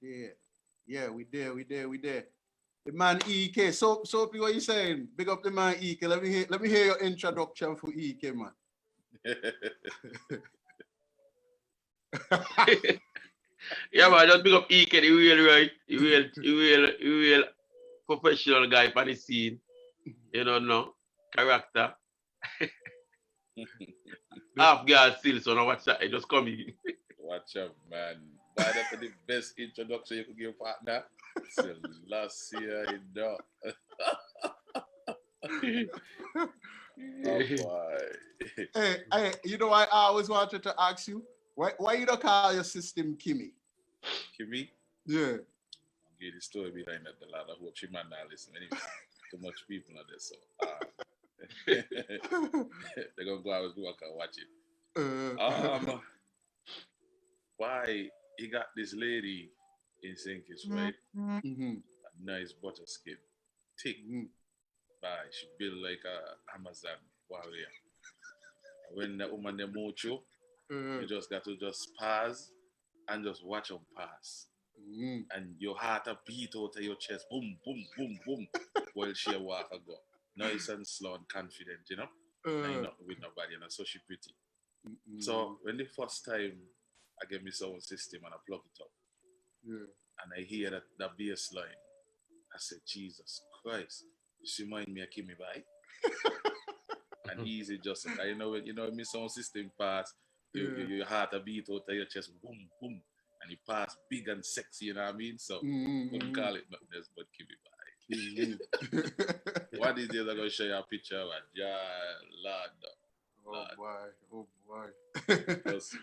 did. Yeah, we did. The man EK. So what you saying? Big up the man EK. Let me hear your introduction for EK, man. Yeah, man, just big up EK, the real right. The real professional guy for the scene. You know, no character. Half girl still, so now what's that? I just come in. Watch out, man. Why that's the best introduction you could give partner? So last year, you know. Oh boy. Hey, you know I always wanted to ask you, why you don't call your system Kimmy? Kimmy? Yeah. I'll give the story behind that. The lot of hope she might not listen anyway. Too much people on this, so they're gonna go out and work and watch it. Why he got this lady in St. Kitts, right? Mm-hmm. A nice butter skin, thick. Bye. She built like a Amazon warrior. When the woman they mocho, you just got to just pass and just watch them pass. And your heart a beat out of your chest, boom, boom, boom, boom, while she walk and go. Nice and slow and confident, you know? And you're not with nobody, and so she pretty. So when the first time I get my sound system and I plug it up, and I hear that bass line, I said, Jesus Christ, this remind me of Kimmy Bye. And easy just you know when my sound system pass, your heart a beat out of your chest, boom, boom, and it pass big and sexy, you know what I mean? So couldn't call it nothing else but Kimmy Bye. One of these days I'm gonna show you a picture of it. Yeah, Lord. Oh boy. Just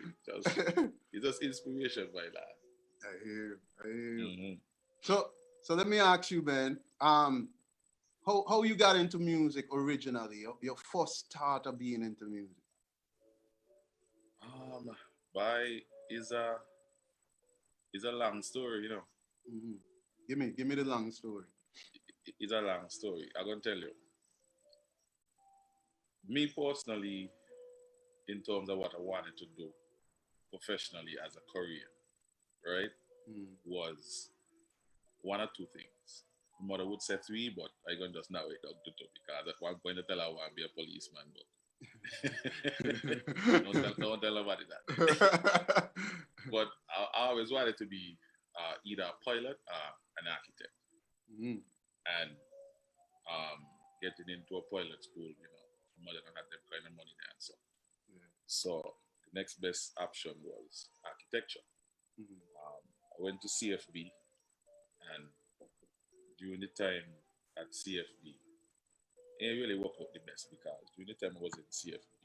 it's just inspiration, my lad. I hear you. So let me ask you, Ben. How you got into music originally? Your first start of being into music. By is a long story, you know. Give me the long story. It's a long story. I'm gonna tell you. Me personally, in terms of what I wanted to do professionally as a career, right, was one or two things. My mother would say three, but I can just narrow it down to two because at one point I tell her I want to be a policeman, but don't tell nobody that. But I always wanted to be either a pilot or an architect. And getting into a pilot school, you know, my mother don't have that kind of money there and so. So the next best option was architecture. I went to CFB, and during the time at CFB, it really worked out the best because during the time I was in CFB,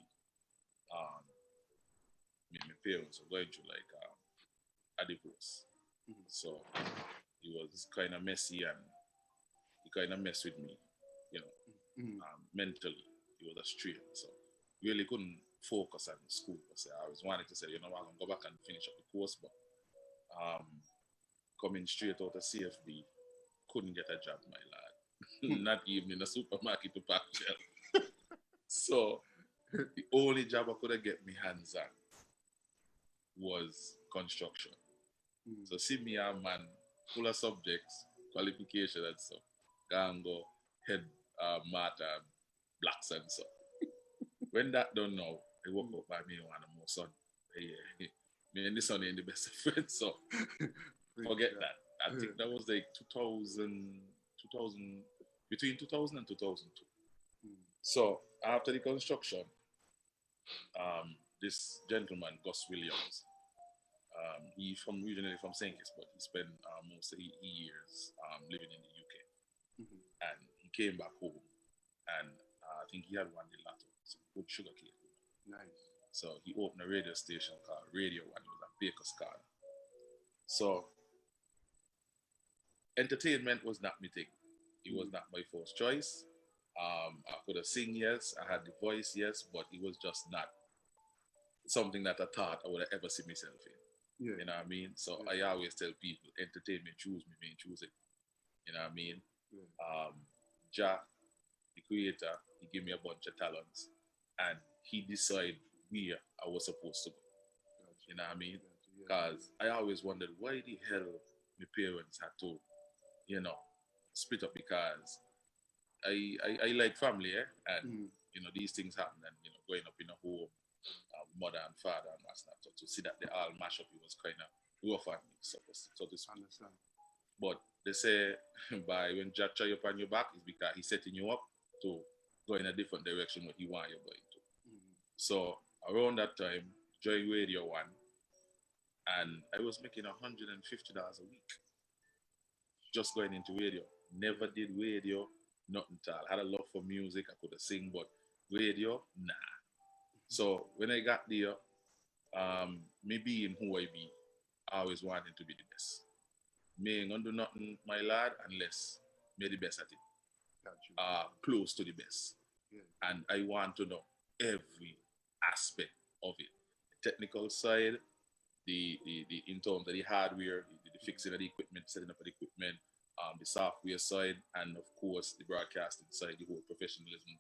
my parents were going through like a divorce. So it was kind of messy and it kind of messed with me, you know, mentally. It was a strain. So really couldn't focus on school. I was wanting to say, you know, I'm going to go back and finish up the course, but coming straight out of CFB, couldn't get a job, my lad. Not even in a supermarket to pack shelf. So the only job I could have get my hands on was construction. So see me a man full of subjects, qualification and stuff. Go head matter, blacks and stuff. When that done now, I woke up by me and one more son. Me and the son ain't the best of friends, so forget that. I think that was like 2000, between 2000 and 2002. So after the construction, this gentleman, Gus Williams, he's originally from St. Kitts, but he spent most of the years living in the UK. And he came back home, and I think he had won the lotto, some good sugar cane. Nice. So he opened a radio station called Radio One. It was a baker's card. So entertainment was not my thing. It was not my first choice. I could have sing, yes. I had the voice, yes, but it was just not something that I thought I would have ever seen myself in. Yeah. You know what I mean? So I always tell people, entertainment choose me, me choose it. You know what I mean? Jack, the creator, he gave me a bunch of talents, and he decided where I was supposed to go. You know what I mean? Because I always wondered, why the hell my parents had to, you know, split up because I like family, and you know these things happen, and you know growing up in a home, mother and father and what's not, so to see that they all mash up, it was kind of rough on me, so to speak. Understand. But they say by when Jack try up on your back is because he's setting you up to go in a different direction what he want you going to. So around that time, joined Radio One, and I was making $150 a week just going into radio. Never did radio, nothing at all. Had a love for music, I could have sing, but radio, nah. So when I got there, me being who I be, I always wanted to be the best. Me ain't gonna do nothing, my lad, unless me the best at it. Close to the best. Yeah. And I want to know every aspect of it. The technical side, the in terms of the hardware, the fixing of the equipment, setting up of the equipment, the software side, and of course the broadcasting side, the whole professionalism,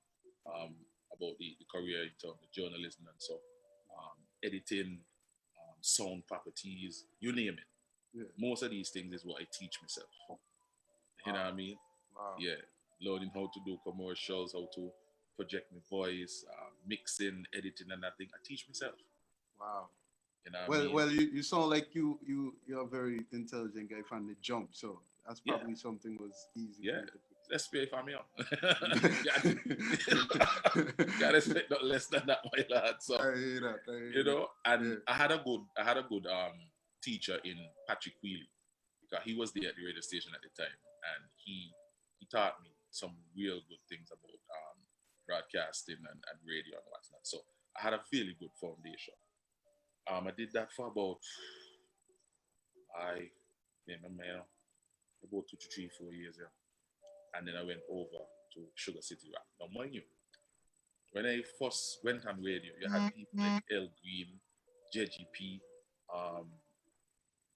about the career in terms of journalism and so, editing, sound properties, you name it. Yeah. Most of these things is what I teach myself. You know what I mean? Wow. Yeah, learning how to do commercials, how to project my voice, mixing, editing, and that thing. I teach myself. Wow. You know what I mean? Well, you sound like you're a very intelligent guy from the jump, so that's probably something was easy. Yeah. Let's pay for me up. Can't expect not less than that, my lad. So I hear that. you know, and I had a good teacher in Patrick Wheely, because he was there at the radio station at the time, and he taught me some real good things about broadcasting and radio and whatnot. So I had a fairly good foundation. I did that for about about 2 to 3, 4 years, yeah. And then I went over to Sugar City Rap. Now, mind you, when I first went on radio, you had people like El Green, JGP,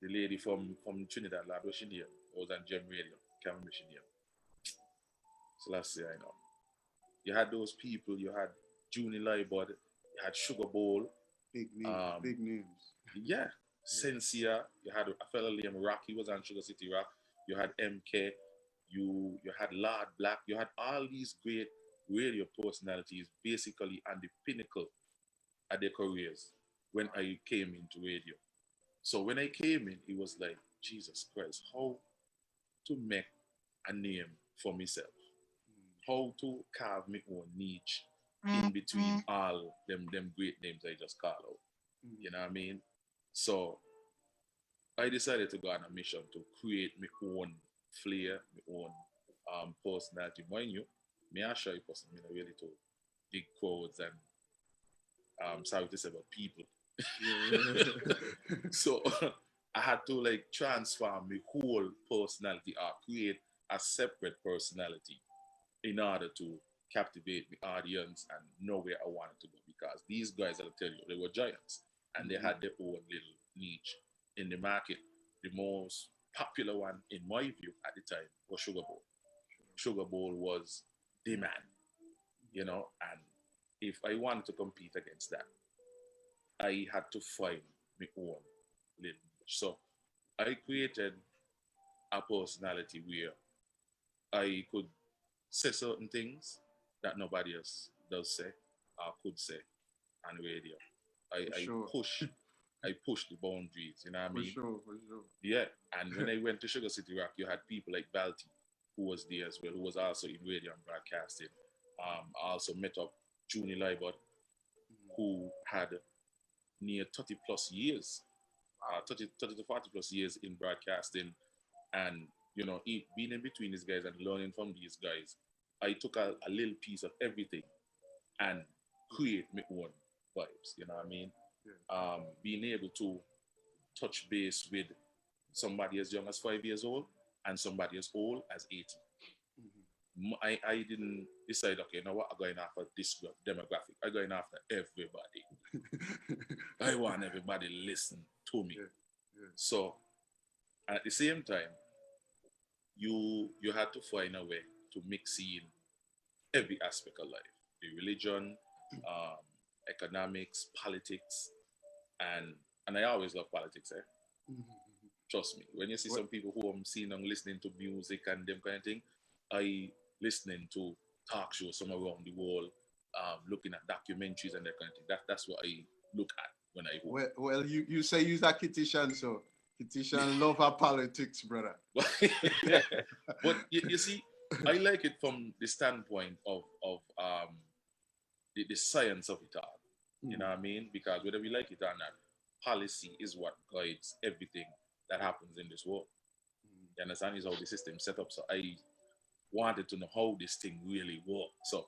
the lady from Trinidad, lad, was she there? I was on Gem Radio. Can't remember she there. So let's say I know. You had those people. You had Juni Libod. You had Sugar Bowl. Big names. Yeah. Sensia. You had a fellow named Rock. He was on Sugar City Rock. You had MK. You had Lord Black. You had all these great radio personalities basically on the pinnacle of their careers when I came into radio. So when I came in, it was like, Jesus Christ, how to make a name for myself, how to carve my own niche in between all them great names I just called out. You know what I mean? So I decided to go on a mission to create my own flair, my own personality. Mind you, me I show you person, me not really to big crowds and sorry to say about people. So I had to like transform my whole personality or create a separate personality in order to captivate the audience and know where I wanted to go, because these guys, I'll tell you, they were giants and they had their own little niche in the market. The most popular one, in my view, at the time was Sugar Bowl. Sugar Bowl was the man, you know, and if I wanted to compete against that, I had to find my own little niche. So I created a personality where I could say certain things that nobody else does say or could say on radio. I push the boundaries, you know what I mean? For sure. Yeah, and when I went to Sugar City Rock, you had people like Balti, who was there as well, who was also in radio and broadcasting. I also met up Juni Libod, who had near 30 plus years, 30 to 40 plus years in broadcasting. And, you know, being in between these guys and learning from these guys, I took a little piece of everything and create my own vibes, you know what I mean? Yeah. Being able to touch base with somebody as young as 5 years old and somebody as old as 80. I didn't decide, okay, now what I'm going after this demographic. I'm going after everybody. I want everybody to listen to me. Yeah. So at the same time, you had to find a way to mix in every aspect of life. The religion, economics, politics, and I always love politics, Trust me. When you see some people who I'm seeing and listening to music and them kind of thing, I listening to talk shows somewhere around the world, looking at documentaries and that kind of thing. That's what I look at when I work. Well, you say you're a Kitishan, so Kitishan love our politics, brother. But you see, I like it from the standpoint of the science of it all. You know what I mean? Because whether we like it or not, policy is what guides everything that happens in this world. You understand? Is how the system set up. So I wanted to know how this thing really works. So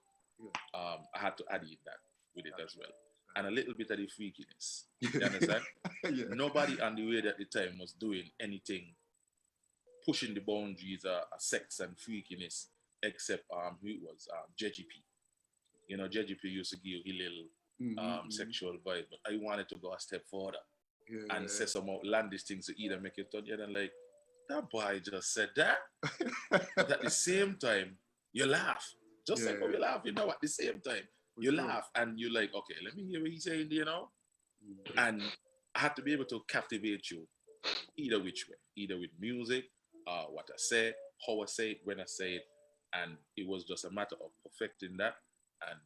I had to add in that with it as well. And a little bit of the freakiness. You understand? Nobody on the radio at the time was doing anything pushing the boundaries of sex and freakiness except who it was, JGP. You know, JGP used to give a little sexual vibe, but I wanted to go a step further and say some outlandish things to either make it turn and like, that boy just said that. But at the same time, you laugh. Just like how you laugh, you know, at the same time, you laugh and you're like, okay, let me hear what he's saying, you know? And I had to be able to captivate you either which way, either with music, what I say, how I say it, when I say it. And it was just a matter of perfecting that and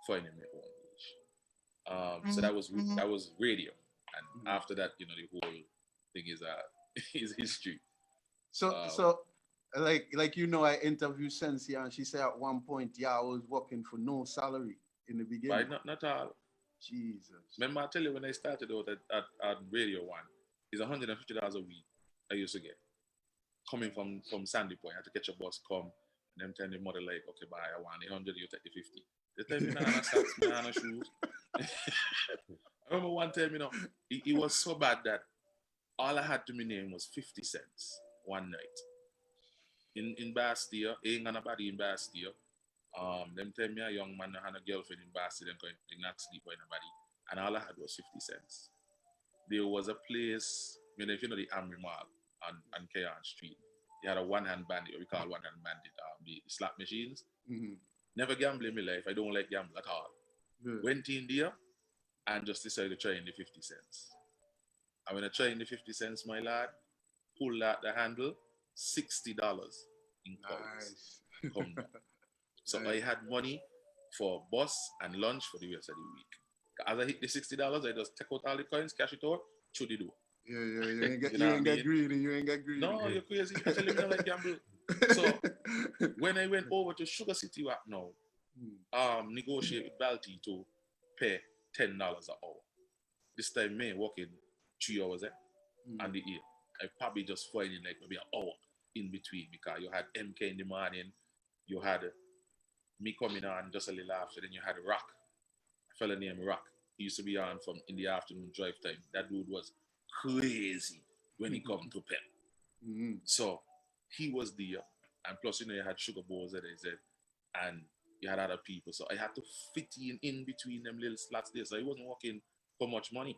finding my own niche. So that was radio. And after that, you know, the whole thing is is history. So like you know, I interviewed Sensi and she said at one point, I was working for no salary in the beginning. Right, not all. Jesus. Remember, I tell you when I started out at Radio One, it's $150 a week I used to get. Coming from Sandy Point, I had to catch a bus, come, and then tell the mother like, okay, bye, I want 100, you take the 50. They tell me, nah, socks, nah, shoes. I remember one time, you know, it was so bad that all I had to my name was 50 cents one night. In Bastille, ain't gonna body in Bastille. Them tell me a young man had a girlfriend in Bastille and going to not sleep with anybody. And all I had was 50 cents. There was a place, you know, if you know the Amri Mall on Keon Street, they had a one-hand bandit, or we call one-hand bandit, the slot machines. Never gamble in my life. I don't like gamble at all. Went in there and just decided to try in the 50 cents. And when I tried in the 50 cents, my lad, pulled out the handle, $60 in coins. Come down. So I had money for bus and lunch for the rest of the week. As I hit the $60, I just take out all the coins, cash it out, through the door. You ain't get greedy. You ain't get greedy. No, you're crazy. I tell you, I like gamble. So when I went over to Sugar City right now, negotiate with Balti to pay $10 an hour. This time, me working 3 hours on the year. I probably just finding like maybe an hour in between because you had MK in the morning, you had me coming on just a little after, then you had Rock, a fella named Rock. He used to be on from in the afternoon drive time. That dude was crazy when he come to pep. So he was there, and plus you know you had Sugar Balls and you had other people. So I had to fit in between them little slots there. So I wasn't working for much money.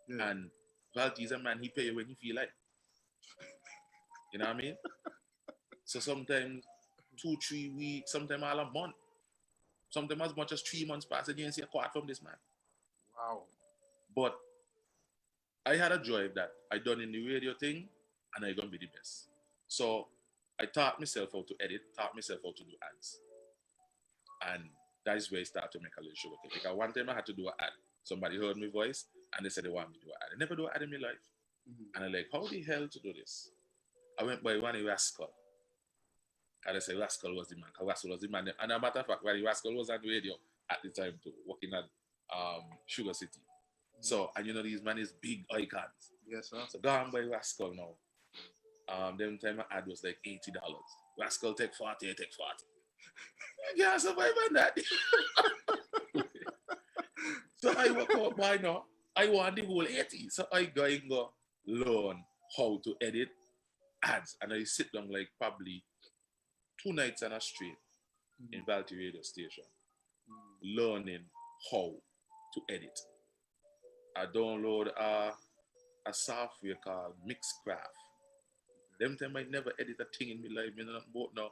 And Valty's a man, he pay you when he feel like. You know what I mean? So sometimes 2-3 weeks, sometimes all a month. Sometimes as much as 3 months pass against you caught from this man. Wow. But I had a drive that I done in the radio thing and I gonna be the best. So I taught myself how to edit, taught myself how to do ads. And that is where I started to make a little sugar cake. Because one time I had to do an ad. Somebody heard my voice and they said they want me to do an ad. I never do an ad in my life. And I'm like, how the hell to do this? I went by one Rascal. And I said Rascal was the man. Rascal was the man. And as a matter of fact, when Rascal was on the radio at the time too, working at Sugar City. So, and you know these man is big icons. Yes, sir. So go on by Rascal now. Them time my ad was like $80. Rascal take 40, I take 40. You can't survive on that. So I work out by now. I want the whole 80. So I go learn how to edit ads. And I sit down like probably 2 nights on a straight in Valty radio station, learning how to edit. I download a software called Mixcraft. Them time I never edit a thing in my life, you know, but now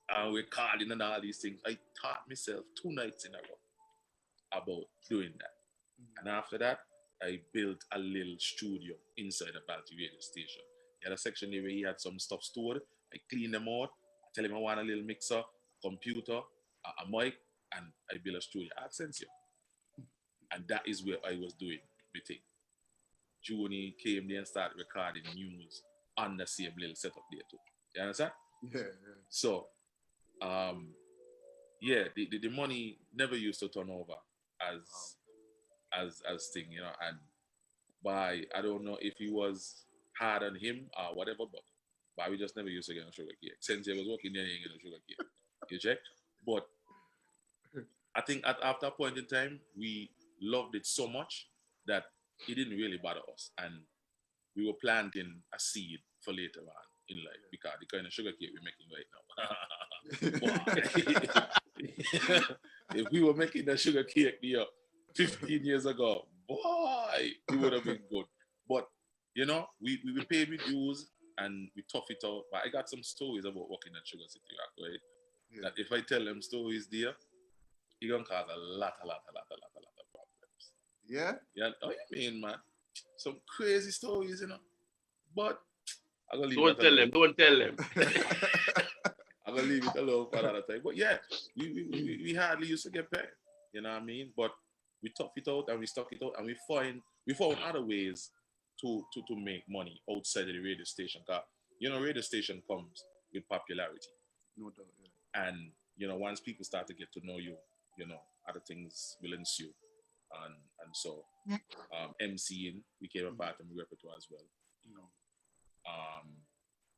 and recording and all these things. I taught myself 2 nights in a row about doing that. And after that, I built a little studio inside a Balti radio station. had a section there where he had some stuff stored. I clean them out. I tell him I want a little mixer, computer, a mic, and I build a studio. I sense you. And that is where I was doing the thing. Juni came there and started recording news on the same little setup there too. You understand? Yeah. So, yeah, the money never used to turn over as thing, you know. And I don't know if he was hard on him or whatever, but we just never used to get a sugar cake. Since he was working there, he ain't get a sugar cake. You check? But I think after a point in time, we loved it so much that it didn't really bother us. And we were planting a seed for later on in life because the kind of sugar cake we're making right now. If we were making that sugar cake here 15 years ago, boy, it would have been good. But, you know, we paid with dues and we tough it out. But I got some stories about working at Sugar City Rock, right? Yeah. That if I tell them stories there, it's going to cause a lot of problems. Yeah? Yeah. Oh, you mean, man? Some crazy stories, you know. But I'm going to leave it alone. Don't tell them. I'm going to leave it alone for another time. But yeah, we hardly used to get paid. You know what I mean? But we tough it out and we stuck it out and we found other ways to make money outside of the radio station. Because, you know, radio station comes with popularity. No doubt, yeah. And, you know, once people start to get to know you, you know, other things will ensue. And so, MCing became a part of my repertoire as well. You know,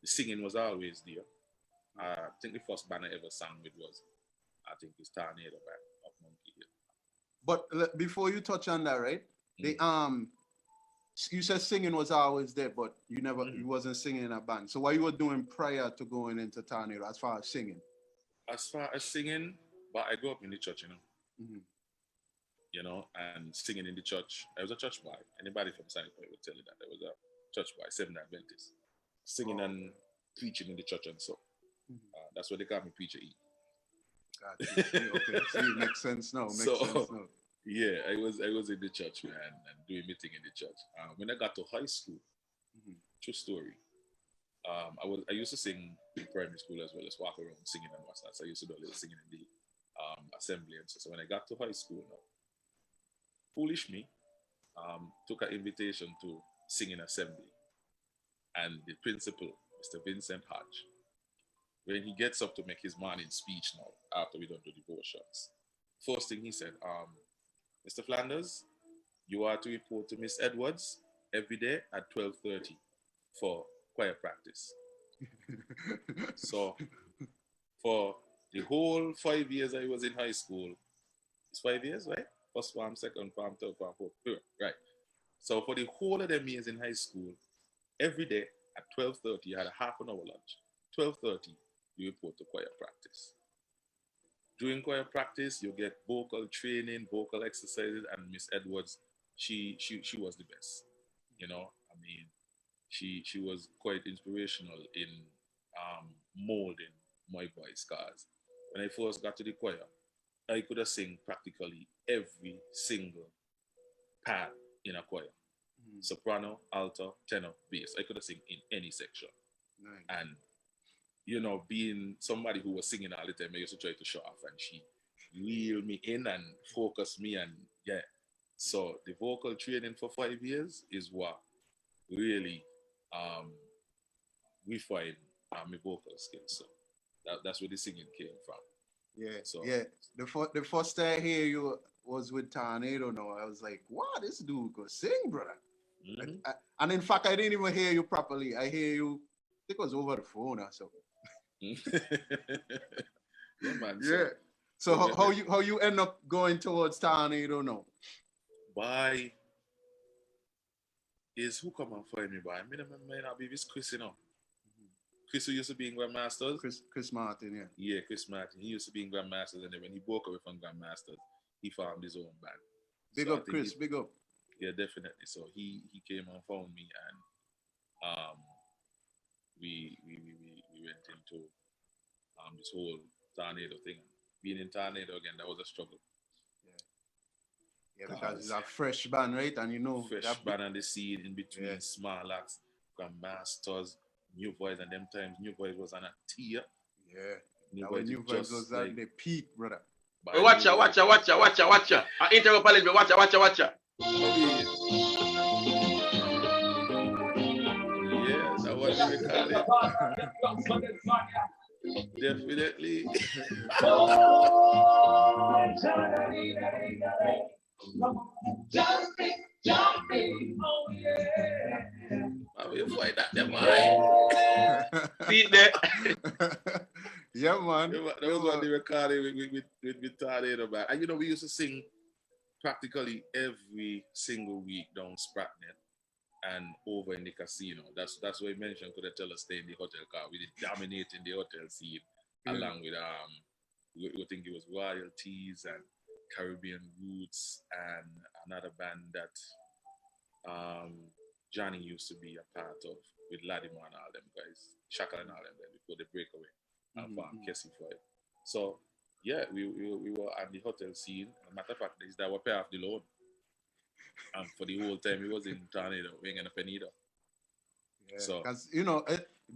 the singing was always there. I think the first band I ever sang with was, I think it's Tornado Band of Monkey Hill. But before you touch on that, right? You said singing was always there, but you wasn't singing in a band. So what you were doing prior to going into Tornado as far as singing? As far as singing, but I grew up in the church, you know. Mm-hmm. You know, and singing in the church. I was a church boy. Anybody from Side Point would tell you that. I was a church boy, Seventh Adventist. Singing and preaching in the church and so. Mm-hmm. That's what they call me, Preacher E. Okay, see, it makes sense now. Yeah, I was in the church, man, and doing meeting in the church. When I got to high school, true story. I used to sing in primary school as well as walk around singing and what's that. So I used to do a little singing in the assembly and so. So when I got to high school now, foolish me, took an invitation to sing in assembly, and the principal, Mr. Vincent Hodge, when he gets up to make his morning speech now, after we done the devotions, first thing he said, Mr. Flanders, you are to report to Miss Edwards every day at 12:30 for choir practice. So for the whole 5 years I was in high school, it's 5 years, right? First farm, second farm, third farm, fourth, right? So for the whole of them years in high school, every day at 12:30, you had a half an hour lunch. 12:30, you report to choir practice. During choir practice, you get vocal training, vocal exercises, and Miss Edwards, she was the best. You know, I mean, she was quite inspirational in molding my voice. Cause when I first got to the choir, I could have sing practically every single part in a choir. Soprano, alto, tenor, bass. I could have sing in any section. Nice. And, you know, being somebody who was singing all the time, I used to try to show off, and she reeled me in and focused me, and yeah. So the vocal training for 5 years is what really refined my vocal skills. So that's where the singing came from. Yeah. So yeah. The first time I hear you was with Tornado. No, I was like, "Wow, this dude could sing, brother." Mm-hmm. And in fact, I didn't even hear you properly. I hear you. I think it was over the phone or something. Yeah, man. Yeah. So how you end up going towards Tornado now? By is who come and find me by? I mean, I be this Chris, you know. Chris, who used to be in Grandmasters. Chris Martin, yeah. Yeah, Chris Martin. He used to be in Grandmasters, and then when he broke away from Grandmasters, he found his own band. Big up, Chris. Big up. Yeah, definitely. So he came and found me, and we went into this whole Tornado thing. Being in Tornado again, that was a struggle. Yeah, because it's a fresh band, right? And you know, fresh band and the seed in between small acts. Grandmasters, New Boys, and them times New Boys was on a tier. Yeah. New That Boys when New Boys was at the peak, brother. Watch ya. I interrupt a little bit. Watch ya. Yeah, that was the recording. Definitely. How you find that them See there. Yeah, man. That was one the recording with Tornado, man. And you know, we used to sing practically every single week down Spratnet and over in the casino. That's what I mentioned. Could I tell us stay in the hotel car? We did dominating the hotel scene along with we think it was Royalties and Caribbean Roots and another band that Johnny used to be a part of with Latimer and all them guys, Shaka and all them guys before they break away and form Kessie for it. So yeah, we were on the hotel scene. As a matter of fact, is that we pay off the loan. And for the whole time he was in Tornado, we ain't gonna pay neither. Yeah, so because you know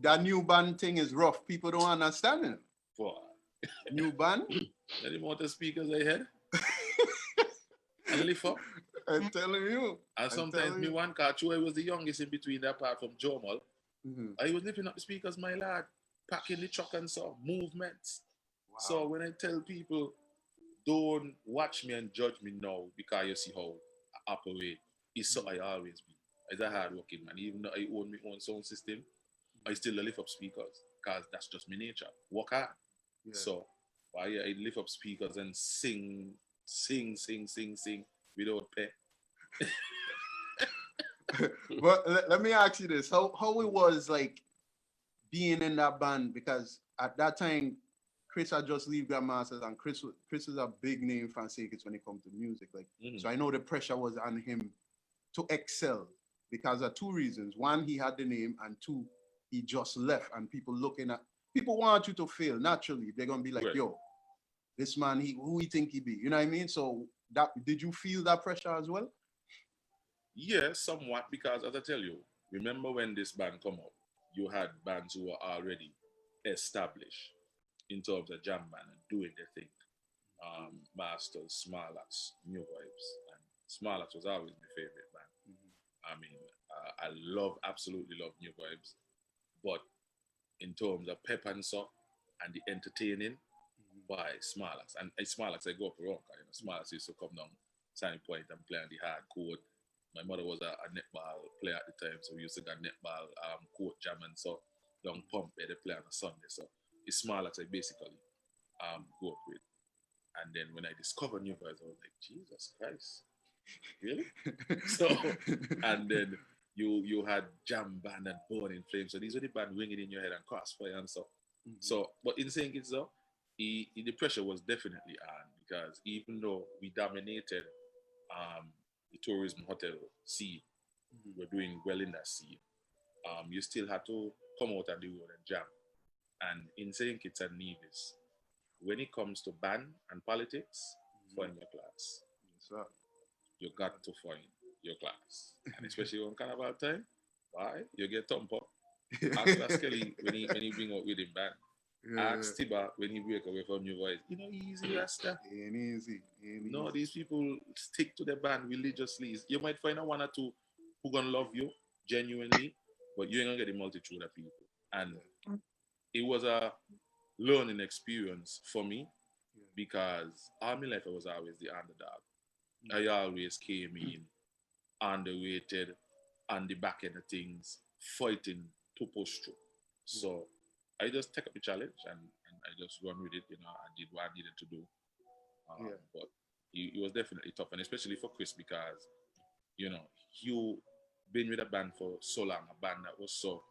that new band thing is rough. People don't understand it. For New band. any more speakers I had and lift up. I'm telling you. And sometimes me one car, I was the youngest in between that apart from Jomal. I was lifting up the speakers, my lad, packing the truck and so movements. Wow. So when I tell people, don't watch me and judge me now because you see how I operate, it's so I always be. As a hard working man, even though I own my own sound system, I still lift up speakers because that's just my nature. Work hard. Yeah. So I lift up speakers and sing without pay. But let me ask you this: how it was like being in that band? Because at that time, Chris had just leave Grandmasters, and Chris is a big name for Sakits when it comes to music. Like, so I know the pressure was on him to excel because of two reasons: one, he had the name, and two, he just left, and people want you to fail naturally. They're gonna be like, right. Yo, this man, who he think he be? You know what I mean? So did you feel that pressure as well? Yeah, somewhat, because as I tell you, remember when this band come up, you had bands who were already established in terms of jam band and doing their thing. Masters, Smarlax, New Vibes, and Smarlax was always my favorite band. I mean, I absolutely love New Vibes, but in terms of pep and so and the entertaining, by Smarlax. And Smarlax, I go up wrong. You know, Smarlax used to come down Signing Point and play on the hard court. My mother was a netball player at the time, so we used to get netball court jam and so down pump where they play on a Sunday. So it's Smarlax I basically grew up with. And then when I discovered New Boys, I was like, Jesus Christ, really? So, and then you had Jam Band and Born in Flames. So these were the band ringing in your head and Crossfire and so. So, but in saying it though, the pressure was definitely on because even though we dominated the tourism hotel scene, we're doing well in that scene, you still had to come out on the road and jam. And in St. Kitts and Nevis, when it comes to band and politics, find your class. Yes, sir. You got to find your class. And especially on Carnival time, why? You get thump up. Ask Kelly when he bring out with him band. Ask Tiba when he break away from your voice. You know, easy, Rasta. Ain't easy. No, these people stick to the band religiously. You might find a one or two who gonna love you genuinely, but you ain't gonna get a multitude of people. And it was a learning experience for me because all my life I was always the underdog. I always came in underrated on the back end of things, fighting to push through. So I just take up the challenge and I just run with it, you know, I did what I needed to do. But it was definitely tough, and especially for Chris because, you know, you been with a band for so long, a band that was so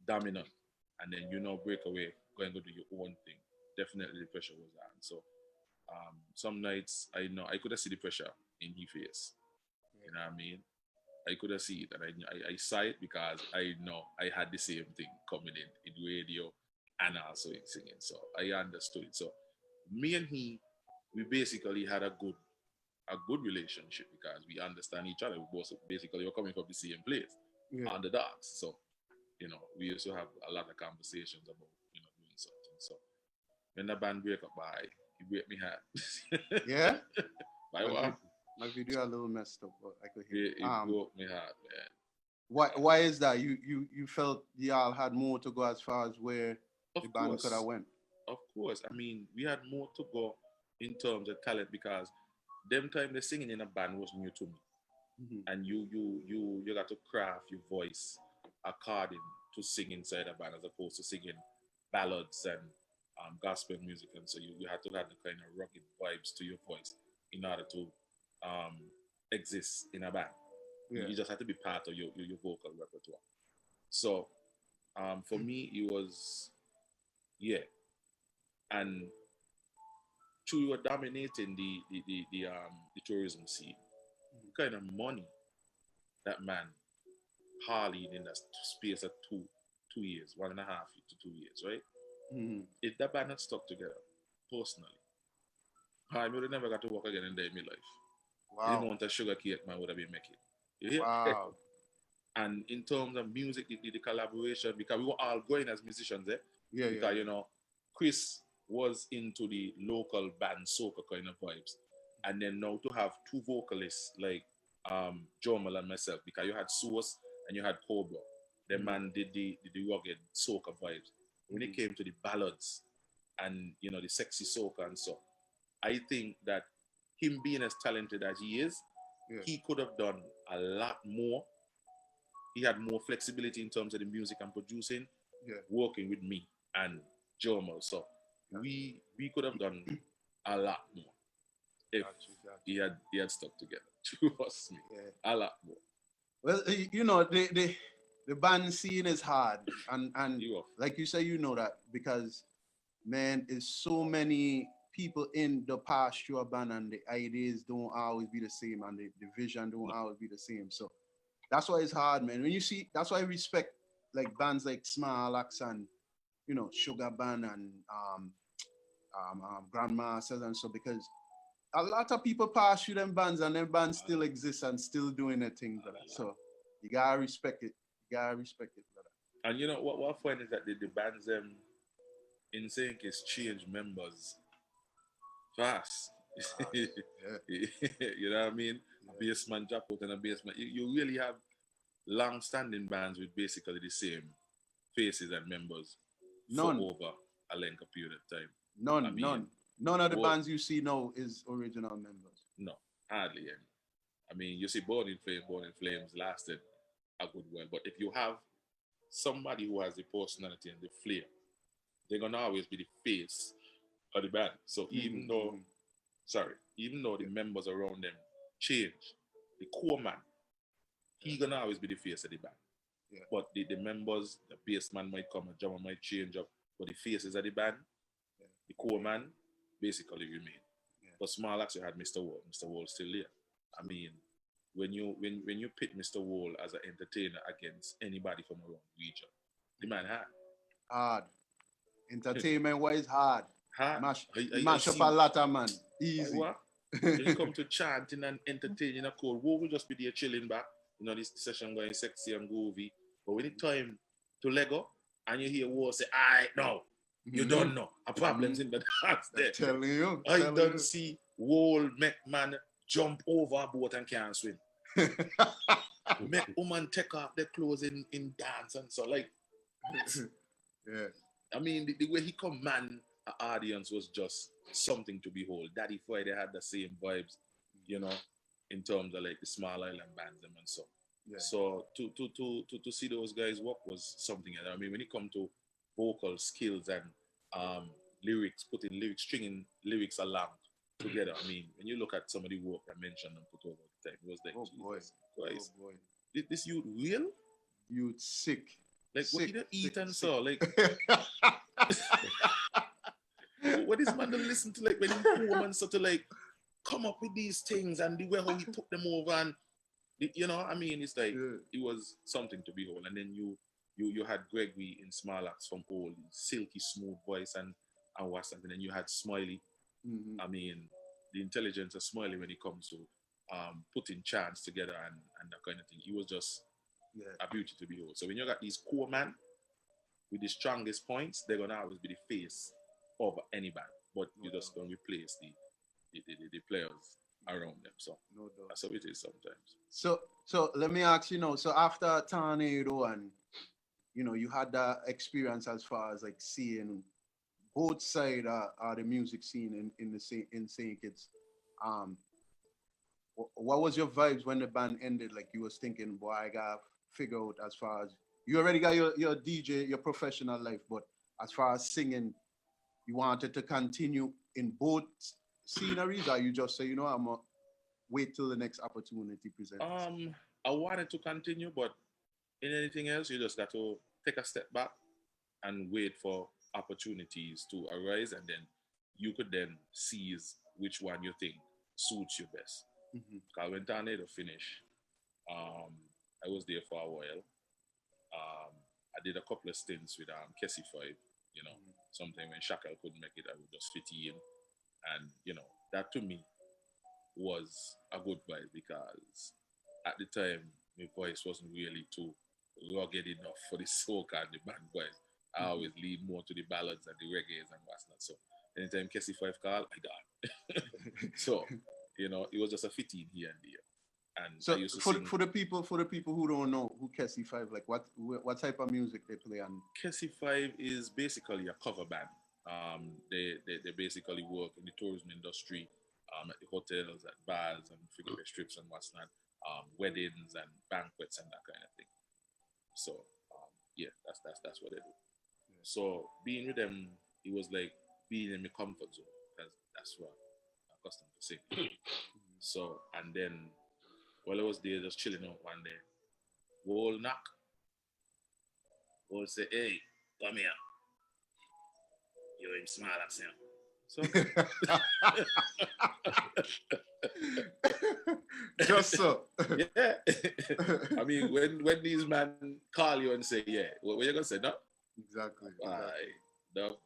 dominant, and then, you know, break away, go and go do your own thing. Definitely the pressure was on. So some nights I know I could have seen the pressure in his face. You know what I mean? I could have seen it, and I saw it because I know I had the same thing coming in radio and also in singing. So I understood it. So me and he, we basically had a good relationship because we understand each other. We both basically were coming from the same place. underdogs. So, we used to have a lot of conversations about, doing something. So when the band break up, it break me heart. Yeah? By what? My video a little messed up, but I could hear It broke me heart, man. Why is that? You felt y'all had more to go as far as where the band could have went? Of course. I mean, we had more to go in terms of talent because them time the singing in a band was new to me. And you got to craft your voice according to sing inside a band as opposed to singing ballads and gospel music. And so you had to have the kind of rugged vibes to your voice in order to exist in a band. Yeah. You just have to be part of your vocal repertoire. So for me, it was, and you were dominating the tourism scene. Kind of money that man Harley in that space of 2 years, 1.5 to 2 years, right? If that band had stuck together, personally, I would have never got to work again in my life. Wow. The amount of sugar cake man would have been making. Yeah? Wow. And in terms of music, the collaboration, because we were all going as musicians, because Chris was into the local band soca kind of vibes. And then now to have two vocalists like Jomal and myself, because you had Source and you had Cobra. The man did the rugged soca vibes. When it came to the ballads and the sexy soca and so, I think that him being as talented as he is, he could have done a lot more. He had more flexibility in terms of the music and producing, working with me and Jomal. So we could have done a lot more if he had stuck together. Trust me, a lot more. Well, the band scene is hard, and like you say, that because man, there's so many people in the past your band, and the ideas don't always be the same, and the vision don't always be the same. So that's why it's hard, man. When you see, that's why I respect like bands like Small Axe and Sugar Band and Grandmasters and so, because a lot of people pass through them bands and them bands still exist and still doing their thing, brother. So you gotta respect it. You gotta respect it, brother. And what I find is that the bands in sync is change members fast. You know what I mean? A bassman drop out and a bassman. You really have long-standing bands with basically the same faces and members for over a length of period of time. None of the bands you see now is original members. No, hardly any. I mean, you see Born in Flames lasted a good while, but if you have somebody who has the personality and the flair, they're gonna always be the face of the band. So even though the members around them change, the core man, he's gonna always be the face of the band. Yeah. But the members, the bass man might come, a drummer might change up, but the faces of the band, the core man, basically remain. Yeah. But Small Axe, you had Mr. Wall. Mr. Wall's still there. I mean, when you pit Mr. Wall as an entertainer against anybody from around the region, the man hard. Entertainment wise hard. Mash up a lot of man. Easy. What? When you come to chanting and entertaining a cold, Wall will just be there chilling back. This session going sexy and groovy. But when it's time to Lego and you hear Wall say, "Alright, no, you don't know. A problem's in the dance there." Telling you. I don't see Wall make man jump over a boat and can't swim. Make woman take off their clothes in dance and so like. Yeah. I mean, the way he command an audience was just something to behold. Daddy Friday had the same vibes, in terms of like the small island bands and so. Yeah. So to see those guys work was something. I mean, when it comes to vocal skills and lyrics, stringing lyrics along together. I mean, when you look at some of the work I mentioned and put over the time, it was like, Christ, boy. This youth real? Youth sick. Like sick, what did you eat sick, and sick. so like what is man to listen to, like when he woman so to like come up with these things and the way how he put them over and I mean, it's like it was something to behold. And then you had Gregory in Small Axe from old silky smooth voice and what something, and you had Smiley. I mean, the intelligence of Smiley when it comes to putting chants together and that kind of thing. He was just a beauty to behold. So when you got these core man with the strongest points, they're gonna always be the face of any band. But you're just gonna replace the players around them. So No doubt. that's how it is sometimes. So let me ask you now. So after Tornado and you had that experience as far as like seeing both sides of the music scene in St. Kitts. What was your vibes when the band ended? Like you was thinking, boy, I gotta figure out as far as you already got your DJ, your professional life, but as far as singing, you wanted to continue in both sceneries, or you just say, I'm gonna wait till the next opportunity presents? I wanted to continue, but in anything else, you just got to take a step back and wait for opportunities to arise, and then you could then seize which one you think suits you best. Because when Tornado finished, I was there for a while. I did a couple of stints with Kessie 5, sometime when Shackle couldn't make it, I would just fit in. And, that to me was a good vibe because at the time, my voice wasn't really too rugged enough for the soca and the band voice. I always lean more to the ballads and the reggaes and what's not. So anytime Kessie 5 call, I got. So, it was just a fit in here and there. And so I used to for the people who don't know who Kessie 5, like what type of music they play on? Kessie 5 is basically a cover band. They basically work in the tourism industry, at the hotels, at bars and figure strips and what's not, weddings and banquets and that kind of thing. So that's what they do. Yeah. So being with them, it was like being in my comfort zone because that's what I'm accustomed to sing. So and then while I was there just chilling out one day, wall knock, wall say, "Hey, come here. You're him small as him." So just so. Yeah. I mean, when these men call you and say, yeah, what you gonna say? No? Exactly. No,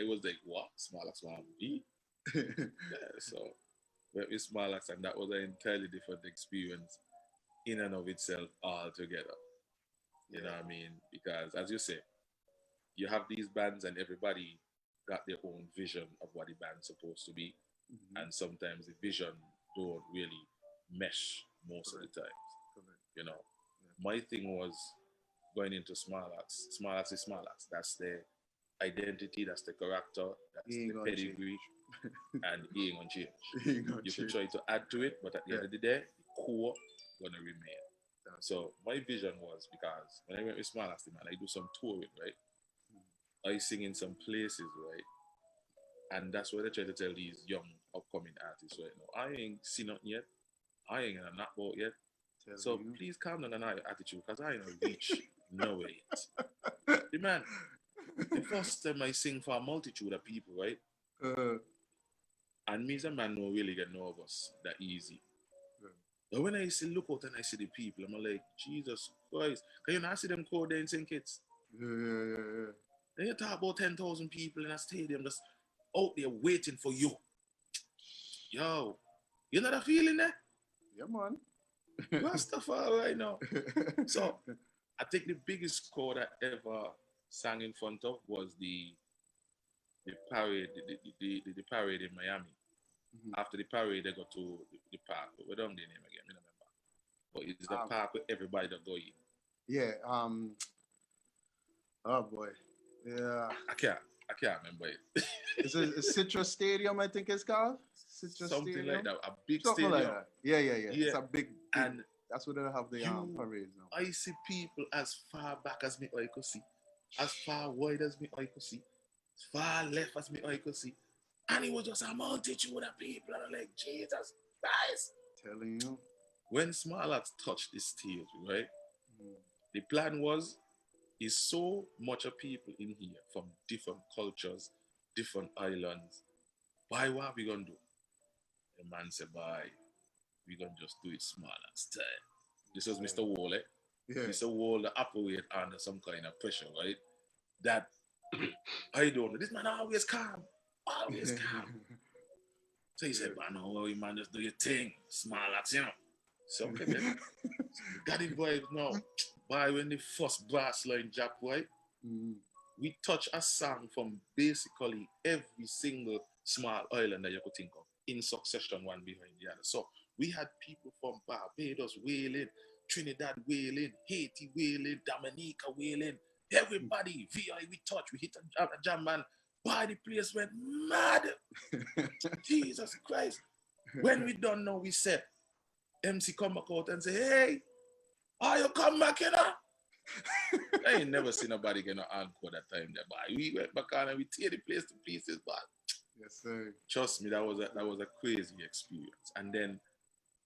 it was like, what? Smarlax man? Me? Yeah, so went with Smarlax, and that was an entirely different experience in and of itself altogether. You know what I mean? Because as you say, you have these bands and everybody got their own vision of what the band's supposed to be. And sometimes the vision don't really mesh most of the time. My thing was going into Smarlax. Smarlax is Smarlax. That's the identity, that's the character, that's the pedigree, and he ain't gonna change. You could try to add to it, but at the end of the day, the core gonna remain. So my vision was, because when I went with Smarlax, man, I do some touring, right? I sing in some places, right? And that's what I try to tell these young upcoming artists right now. I ain't seen nothing yet. I ain't gonna knock out yet. So please calm down on your attitude, because I ain't gonna reach nowhere yet. The man, the first time I sing for a multitude of people, right? And me as a man don't really get nervous that easy. But when I see look out and I see the people, I'm like, Jesus Christ. Can you not see them crowd there in St. Kitts? Yeah. Then you talk about 10,000 people in a stadium just out there waiting for you. Yo, you know that feeling there? Yeah, man. Rastafari right now. So, I think the biggest crowd I ever sang in front of was the parade, the parade in Miami. After the parade, they go to the park. But we don't know the name again, I don't remember. But it's the park with everybody that go in. Yeah. Oh boy. Yeah. I can't remember it. It's a Citrus Stadium, I think it's called. Citrus Something Stadium? like that. A big Something stadium. like that. Yeah. It's a big, and that's where they have the parades now. I see people as far back as me I could see, as far wide as me I could see, as far left as me I could see. And it was just a multitude of people. And I'm like, Jesus Christ. Telling you. When Smarlax touched the stage, right? The plan was, is so much of people in here from different cultures, different islands. Why, what are we going to do? The man said, bye. We're going to just do it Smarlax time. This was Mr. Wall, eh? Yeah. Mr. Wall, the operate under some kind of pressure, right? That, I don't know. This man always calm. Always calm. So he said, man, no worry, man, just do your thing. Smarlax, you know. So, okay, man. Got it, boy, no. By when the first brass line Jack White, we touch a song from basically every single small island that you could think of in succession, one behind the other. So we had people from Barbados wailing, Trinidad wailing, Haiti wailing, Dominica wailing, everybody, VI we touch, we hit a jam, man. Why the place went mad? Jesus Christ. When we don't know, we said, MC come back out and say, hey, you come back, you know? I ain't never seen nobody get an encore that time there, but we went back on and we tear the place to pieces, but yes, sir. Trust me, that was a crazy experience. And then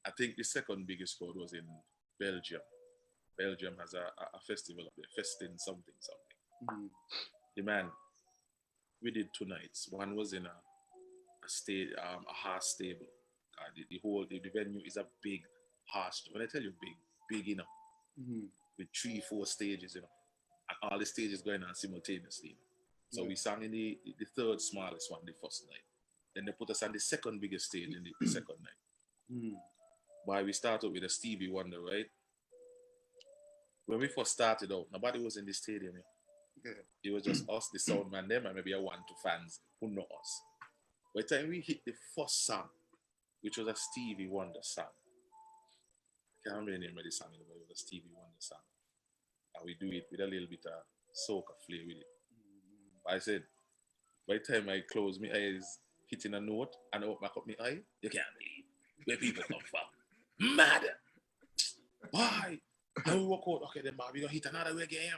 I think the second biggest crowd was in Belgium. Belgium has a festival up there, Festin something. The man, we did 2 nights. One was in a horse stable. The venue is a big horse. When I tell you big, you know, with 3-4 stages, you know, and all the stages going on simultaneously. You know? So we sang in the third smallest one the first night. Then they put us on the second biggest stage in the second night. But we started with a Stevie Wonder, right? When we first started out, nobody was in the stadium. Yeah. It was just us, the sound man, them, and maybe 1-2 fans who know us. By the time we hit the first song, which was a Stevie Wonder song, I can't remember the name of the song, but it was a Stevie Wonder song. And we do it with a little bit of soca flair with it. I said, by the time I close my eyes, hitting a note, and I open back up my eye, you can't believe where people come from. Mad! Why? And we walk out, okay, then we're going to hit another reggae.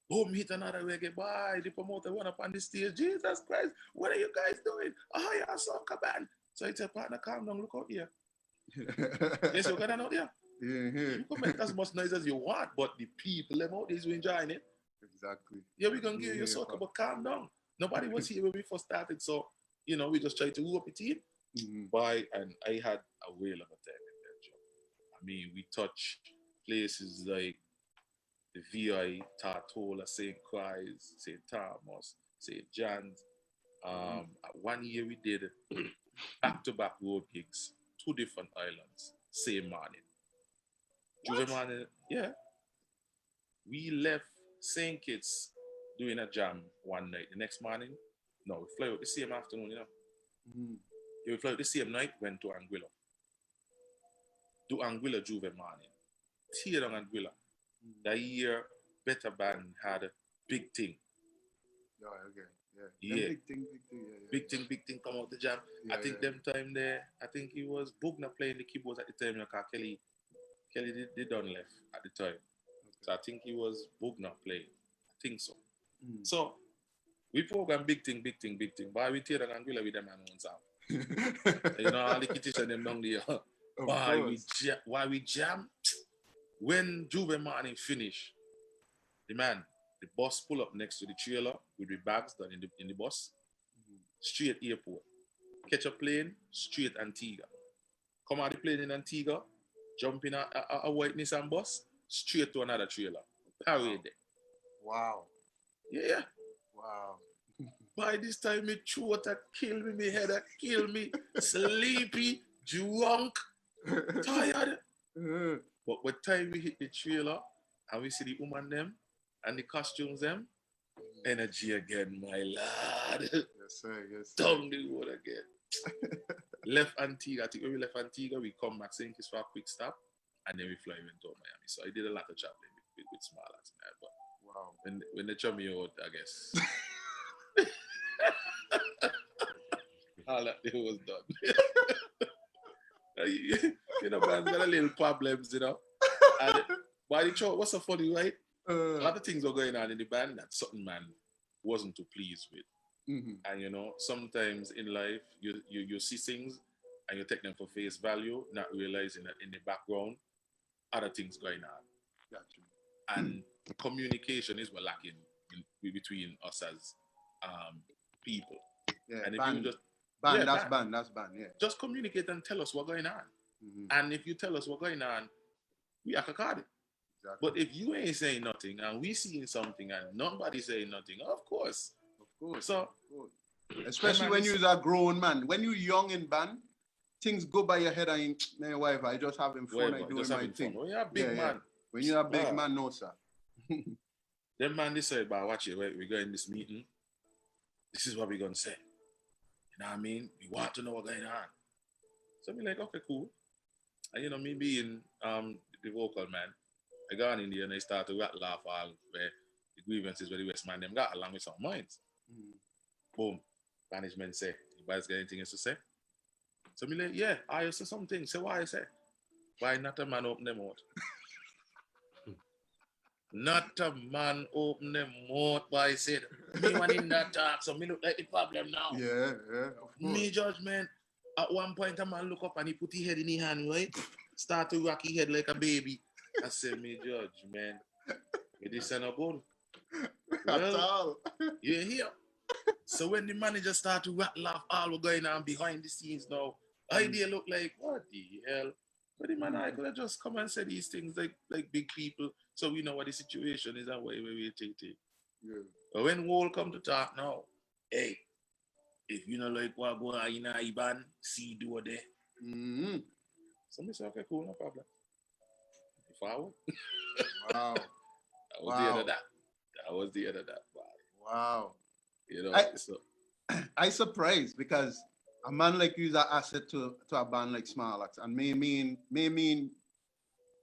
Boom, hit another reggae. Bye. The promoter went up on the stage. Jesus Christ, what are you guys doing? Oh, you're a soca band. So I said, partner, calm down, look out here. Yes, you're going out there. You can make as much noise as you want, but the people them out there is enjoying it. Exactly. Yeah, we're going to give you soca, but calm down. Nobody was here when we first started, so, you know, we just tried to whoop it in. And I had a whale of a time in Belgium. I mean, we touched places like the VI, Tartola, St. Croix, St. Thomas, St. John's. 1 year we did back-to-back road gigs, 2 different islands, same morning. Tuesday morning, yeah. We left St. Kitts doing a jam one night. The next morning, no, we fly out the same afternoon, you know. Yeah, we fly out the same night, went to Anguilla. Do Anguilla Juve morning. Tear down Anguilla. That year, Better Band had a big thing. Oh, okay. Yeah. Big thing. Big thing come out the jam. I think them time there, I think it was Bugner playing the keyboards at the time, because Kelly did done left at the time. Okay. So I think it was Bugner playing. I think so. So we program big thing. But we tear down Anguilla with them and sound. You know, all the kitchen them down there. Why we jam? When Juve morning finish, the bus pull up next to the trailer with the bags done in the bus, straight airport. Catch a plane, straight Antigua. Come out the plane in Antigua, jump in a white Nissan bus, straight to another trailer. Parade there. Wow. Yeah. Wow. By this time, my throat kill me, my head kill me, sleepy, drunk, tired. But by the time we hit the trailer and we see the woman them and the costumes them, energy again, my lad. Yes, sir. Down the road again. Left Antigua. I think when we left Antigua, we come back St. Kitts for a quick stop, and then we fly went to Miami. So I did a lot of traveling with small acts, man. But wow. When they throw me out, I guess all that day was done. You know, man, got a little problems, you know. And by the show, what's so funny, right? A lot of things were going on in the band that certain man wasn't too pleased with. And you know, sometimes in life you see things and you take them for face value, not realizing that in the background, other things going on. Gotcha. And communication is what lacking between us as people. Yeah, and if band. you just That's band, yeah. Just communicate and tell us what's going on. And if you tell us what's going on, we are card it. Exactly. But if you ain't saying nothing and we seeing something and nobody saying nothing, of course. So, especially when you're a grown man. When you're young in band, things go by your head and my wife, I just having fun, I doing my thing. Well, you're a big man. When you're a big man, no, sir. Them man decide, but watch it, we're going this meeting. This is what we're going to say. You know what I mean? We want to know what's going on. So I'm like, okay, cool. And you know, me being the vocal man, I got in there and I start to rattle off all where the grievances where the West man them got along with some minds. Boom. Management say, you guys got anything else to say? So me like, yeah, I say something. Say why I say? Why not a man open them out? Not a man open them mouth, boy. I said, me one in that talk, so me look like the problem now. Yeah, of course. Me judgment. At one point, a man look up and he put his head in his hand, right? Start to rock his head like a baby. I said, me judgment. This is not good. That's all. You hear? So when the manager start to rattle off all what's going on behind the scenes now, idea look like, what the hell? But the man, I could have just come and said these things like big people, so we know what the situation is and why we take it. Yeah. But when Wall come to talk now, hey, if you know like what go on in a band, see do there. So I say, okay, cool, no problem. Forward. Wow. That was the end of that. That was the end of that. Wow. You know, I surprised because a man like you is an asset to a band like Smarlax, and may mean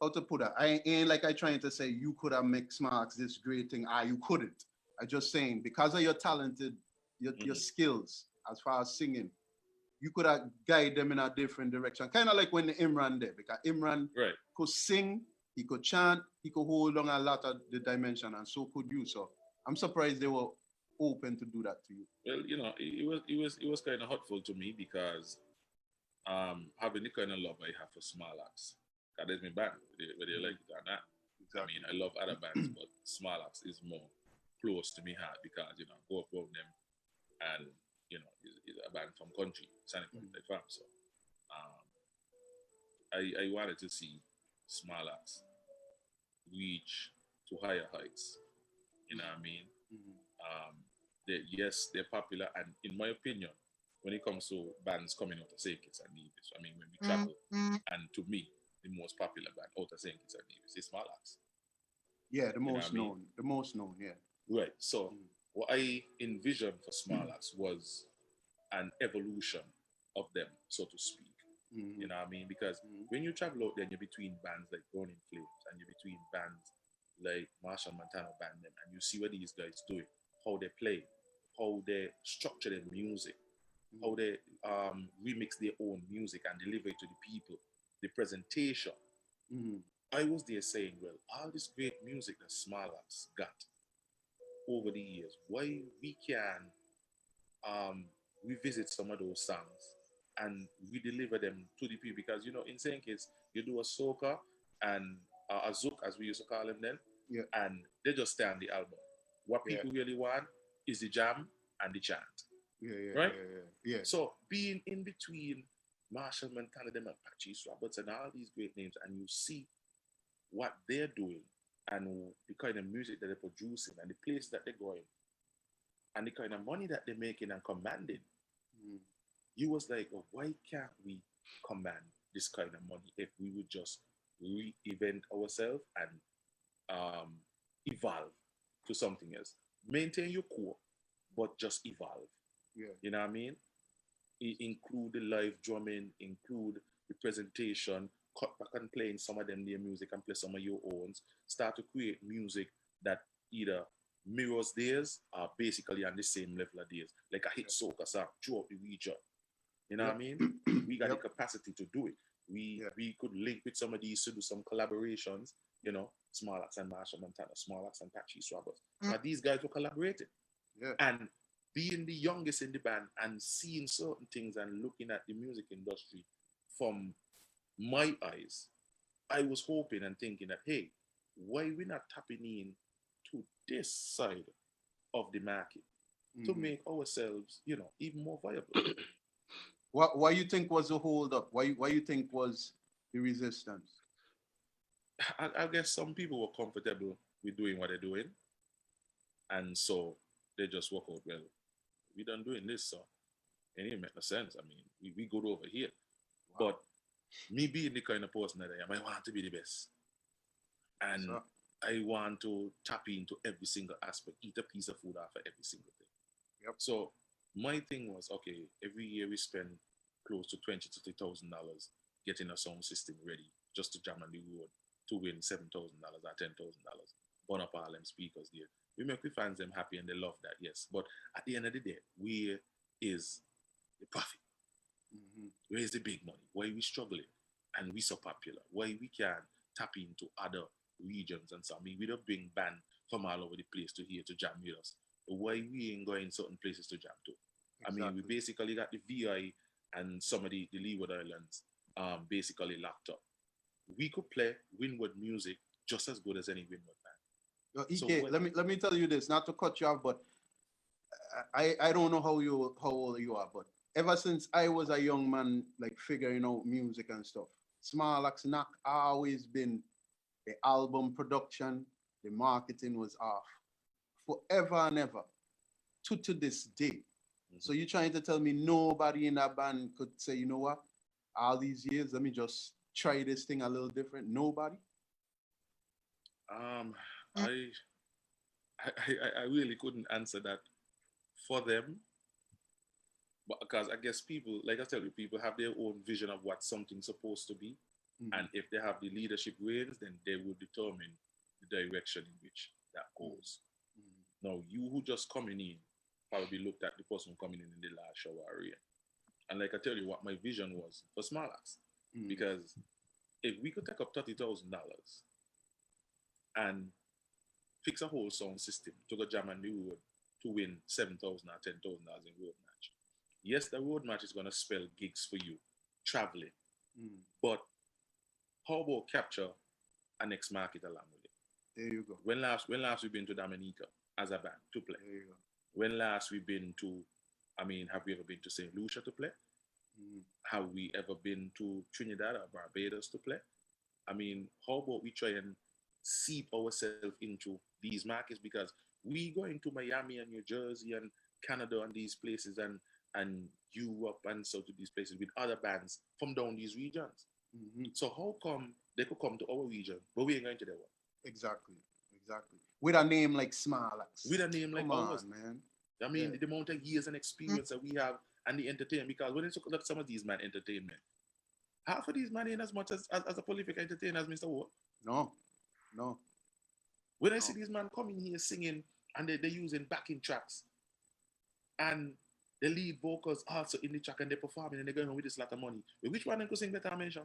how to put it. I ain't like I trying to say you could have made Smarlax this great thing. You couldn't. I just saying because of your talented, your skills as far as singing, you could have guided them in a different direction. Kind of like when Imran did, because Imran could sing, he could chant, he could hold on a lot of the dimension, and so could you. So I'm surprised they were open to do that to you. Well, you know, it was kind of hurtful to me because having the kind of love I have for Smarlax, that is my band, whether you like it or not. Exactly. I mean, I love other bands, but Smarlax is more close to me heart because, you know, I grew up with them and, you know, it's a band from country, Sonic Farm. So I wanted to see Smarlax reach to higher heights. You know what I mean? Yes, they're popular, and in my opinion, when it comes to bands coming out of St. Kitts and Nevis, I mean, when we travel, and to me, the most popular band out of St. Kitts and Nevis is Smarlax. Yeah, the most known. The most known, yeah. Right. So what I envisioned for Smarlax was an evolution of them, so to speak. You know what I mean? Because when you travel out there, you're between bands like Burning Flames, and you're between bands like Marshall Montana Band, and you see what these guys do, how they play, how they structure their music, how they remix their own music and deliver it to the people, the presentation. I was there saying, well, all this great music that Smarlax got over the years, why we can revisit some of those songs and we deliver them to the people, because, you know, in St. Kitts, you do a soca and a zouk, as we used to call them then, and they just stay on the album. What people really want is the jam and the chant. Right? Yeah. So being in between Marshall Montana, them and Patrice Roberts and all these great names, and you see what they're doing and the kind of music that they're producing and the place that they're going and the kind of money that they're making and commanding, you was like, oh, why can't we command this kind of money if we would just reinvent ourselves and evolve to something else? Maintain your core, but just evolve. You know what I mean? Include the live drumming, include the presentation, cut back and playing some of them their music and play some of your own. Start to create music that either mirrors theirs or basically on the same level of theirs, like a hit soca song throughout the region. You know what I mean? We got the capacity to do it. We could link with some of these to do some collaborations, you know, Smarlax and Marshall Montana, Smarlax and Patrice Roberts. But these guys were collaborating. And being the youngest in the band and seeing certain things and looking at the music industry from my eyes, I was hoping and thinking that, hey, why we not tapping in to this side of the market to make ourselves, you know, even more viable? Why you think was the hold up? Why you think was the resistance? I guess some people were comfortable with doing what they're doing, and so they just walk out. Well, we done doing this, so it didn't make no sense. I mean, we go over here, but me being the kind of person that I am, I want to be the best, And I want to tap into every single aspect, eat a piece of food after every single thing. Yep. So my thing was, okay, every year we spend close to $20,000 getting a sound system ready just to jam on the road to win $7,000 or $10,000. Burn up all them speakers there. We make the fans them happy and they love that, yes. But at the end of the day, where is the profit? Where is the big money? Why are we struggling? And we so popular? Why we can't tap into other regions and so? I mean, we don't bring band from all over the place to here to jam with us. But why we ain't going certain places to jam to? Exactly. I mean, we basically got the VI and some of the Leeward Islands basically locked up. We could play Windward music just as good as any Windward band. EK, let me tell you this, not to cut you off, but I don't know how old you are, but ever since I was a young man, like figuring out music and stuff, Small Axe Knock always been the album production, the marketing was off forever and ever to this day. So you're trying to tell me nobody in that band could say, you know what, all these years, let me just try this thing a little different? Nobody? I really couldn't answer that for them, but because I guess people, like I tell you, people have their own vision of what something's supposed to be, and if they have the leadership reins, then they will determine the direction in which that goes. Now, you who just coming in probably looked at the person coming in the last shower area, and like I tell you, what my vision was for Small Axe, because if we could take up $30,000 and fix a whole sound system to go jam on the road to win $7,000 or $10,000 in road match. Yes, the road match is going to spell gigs for you, traveling. But how about capture a next market along with it? There you go. When last we've been to Dominica as a band to play? There you go. When last we've been to, I mean, have we ever been to St. Lucia to play? Have we ever been to Trinidad or Barbados to play? I mean, how about we try and seep ourselves into these markets, because we go into Miami and New Jersey and Canada and these places and Europe and so to these places with other bands from down these regions. So how come they could come to our region, but we ain't going to their one? Exactly. With a name like Small Axe. With a name like ours, man. I mean, the amount of years and experience that we have and the entertainment, because when you look at some of these man entertainment, half of these men ain't as much as a prolific entertainer as Mr. Ward. No. When I see these men coming here singing and they're using backing tracks and the lead vocals also in the track and they're performing and they're going on with this lot of money, which one of them could sing better than mention?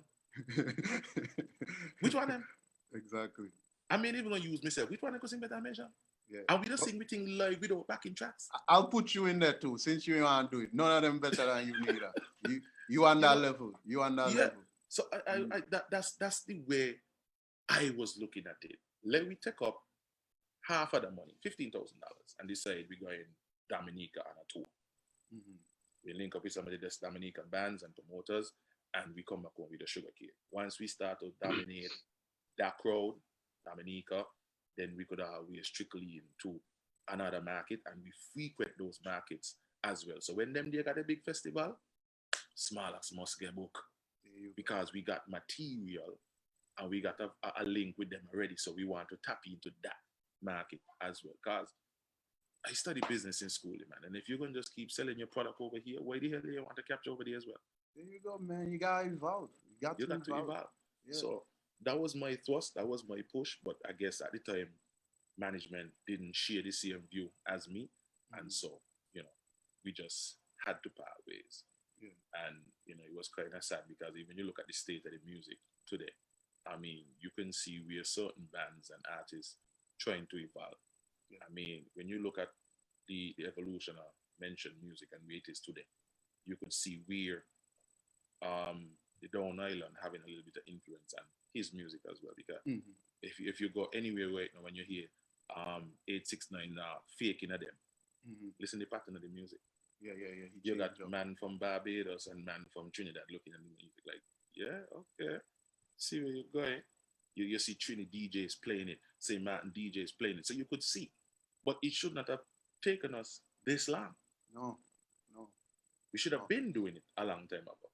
Which one of them? Exactly. I mean, even though you use myself, which one of them could sing better than mention? Yeah. And we just sing everything live without backing tracks. I'll put you in there too, since you want to do it. None of them better than you neither. You on that level. You on that level. So that's the way I was looking at it. Let me take up half of the money, $15,000, and decide we're going Dominica on a tour. We link up with some of the Dominican bands and promoters, and we come back home with a sugar cake. Once we start to dominate that crowd, Dominica, then we could always trickle into another market, and we frequent those markets as well. So when they got a big festival, Small Axe must get booked, because we got material and we got a link with them already. So we want to tap into that market as well. Because I studied business in school, man. And if you're going to just keep selling your product over here, why the hell do you want to capture over there as well? There you go, man. You got to evolve. You got to evolve. Yeah. So that was my thrust. That was my push. But I guess at the time, management didn't share the same view as me. And so, we just had to part ways. Yeah. And, it was kind of sad, because even you look at the state of the music today, I mean, you can see where certain bands and artists trying to evolve. Yeah. I mean, when you look at the evolution of mentioned music and where it is today, you could see where the Down Island having a little bit of influence on his music as well. Because if you go anywhere right now, when you hear 869 now faking at them, listen to the pattern of the music. Yeah. You got man from Barbados and man from Trinidad looking at the music like, yeah, okay. See where you're going. You see Trini DJs playing it, St. Martin DJs playing it. So you could see. But it should not have taken us this long. No. We should have been doing it a long time ago.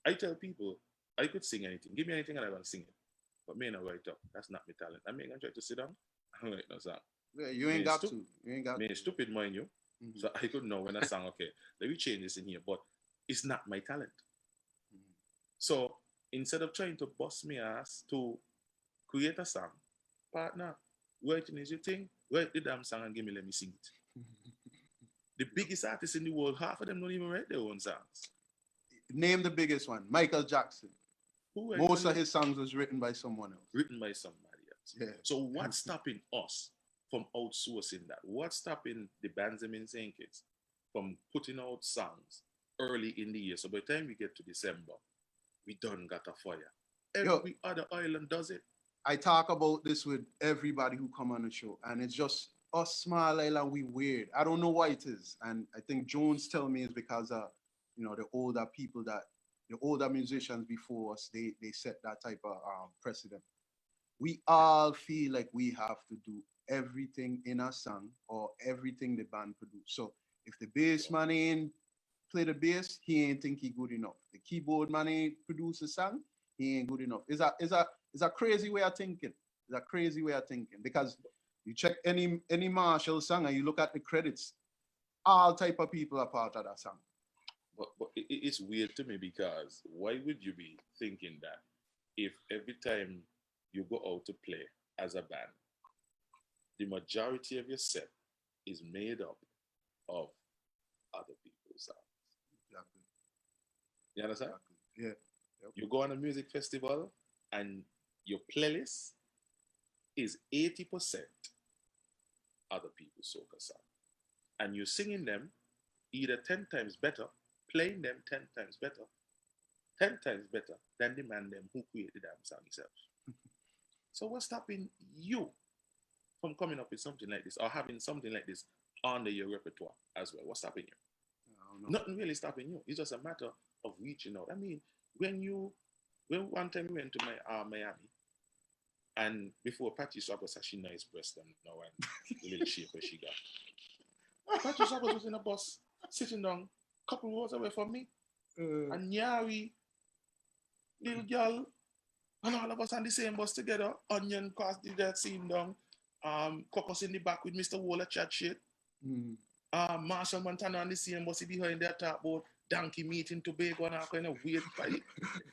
I tell people, I could sing anything. Give me anything and I will sing it. But me not write up. That's not my talent. I mean, I try to sit down. I don't write no song. Yeah, you ain't got to. You ain't got Me to. stupid, mind you. Mm-hmm. So I could know when I sang, okay, let me change this in here. But it's not my talent. Mm-hmm. So instead of trying to bust me ass to create a song, partner, writing is your thing. Write the damn song and let me sing it. The biggest artists in the world, half of them don't even write their own songs. Name the biggest one, Michael Jackson. Most of his songs was written by someone else. Written by somebody else. Yeah. So what's stopping us from outsourcing that? What's stopping the Benjamin St. Kitts from putting out songs early in the year? So by the time we get to December, we done got a fire. Every other island does it. I talk about this with everybody who come on the show, and it's just us small island, we weird. I don't know why it is. And I think Jones tell me it's because the older people the older musicians before us, they set that type of precedent. We all feel like we have to do everything in a song or everything the band produce. So if the bass man ain't play the bass, he ain't think he good enough. The keyboard man ain't produce a song, he ain't good enough. It's a crazy way of thinking. It's a crazy way of thinking because you check any Marshall song and you look at the credits, all type of people are part of that song. But it's weird to me because why would you be thinking that if every time you go out to play as a band, the majority of your set is made up of other people's songs? Exactly. You understand? Exactly. Yeah. Yep. You go on a music festival and your playlist is 80% other people's soca songs. And you're singing them either 10 times better, playing them 10 times better, 10 times better than the man them who created the damn song himself. So what's stopping you from coming up with something like this or having something like this under your repertoire as well? What's stopping you? Nothing really stopping you. It's just a matter of reaching out. I mean, when one time we went to Miami, and before Patty Swagger said she nice breast and now and the little shape where she got. Patty Swagger was in a bus sitting down a couple rows away from me. And Nyari, little girl, and all of us on the same bus together, onion cross the that scene down, Cocos in the back with Mr. Waller chat shit. Marshall Montana on the same bus behind their top boat, donkey meat in Tobago and all kind of weird fight.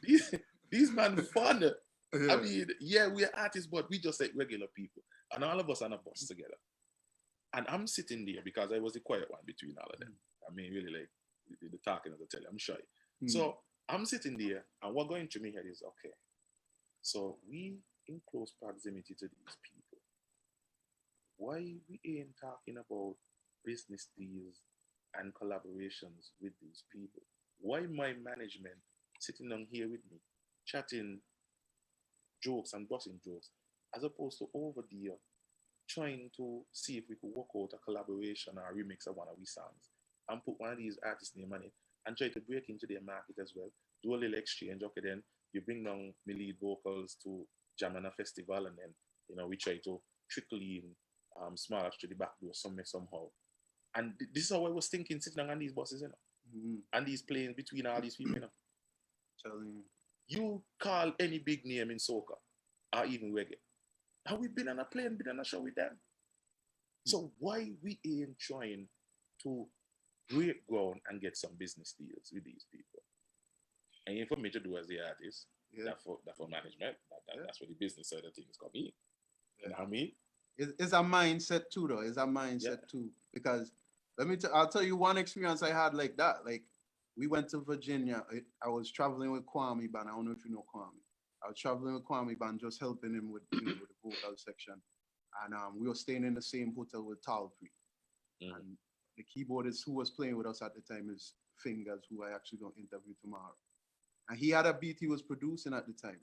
These man fun. Yeah. I mean, yeah, we're artists, but we just like regular people. And all of us on a bus together. And I'm sitting there because I was the quiet one between all of them. I mean, really like the talking as I tell you, I'm shy. So I'm sitting there and what going through my head is, okay, so we in close proximity to these people. Why we ain't talking about business deals and collaborations with these people? Why my management sitting down here with me, chatting jokes and busting jokes, as opposed to over there trying to see if we could work out a collaboration or a remix of one of these songs and put one of these artists' name on it and try to break into their market as well. Do a little exchange. Okay, then you bring down my lead vocals to jam on a festival and then, we try to trickle in small through the back door somehow. And this is how I was thinking sitting on these buses, and these planes between all these people, Telling you call any big name in soca or even reggae. Have we been on a plane, been on a show with them? So why we ain't trying to break ground and get some business deals with these people? And for me to do as the artist, that for management, that's where the business side of things come in. You know what I mean? It's a mindset too, though. It's a mindset too. Because I'll tell you one experience I had like that. Like we went to Virginia. I was traveling with Kwame Band. I don't know if you know Kwame. I was traveling with Kwame Band, just helping him with, with the vocal section. And we were staying in the same hotel with Talpree. And the keyboardist who was playing with us at the time is Fingers, who I actually going to interview tomorrow. And he had a beat he was producing at the time.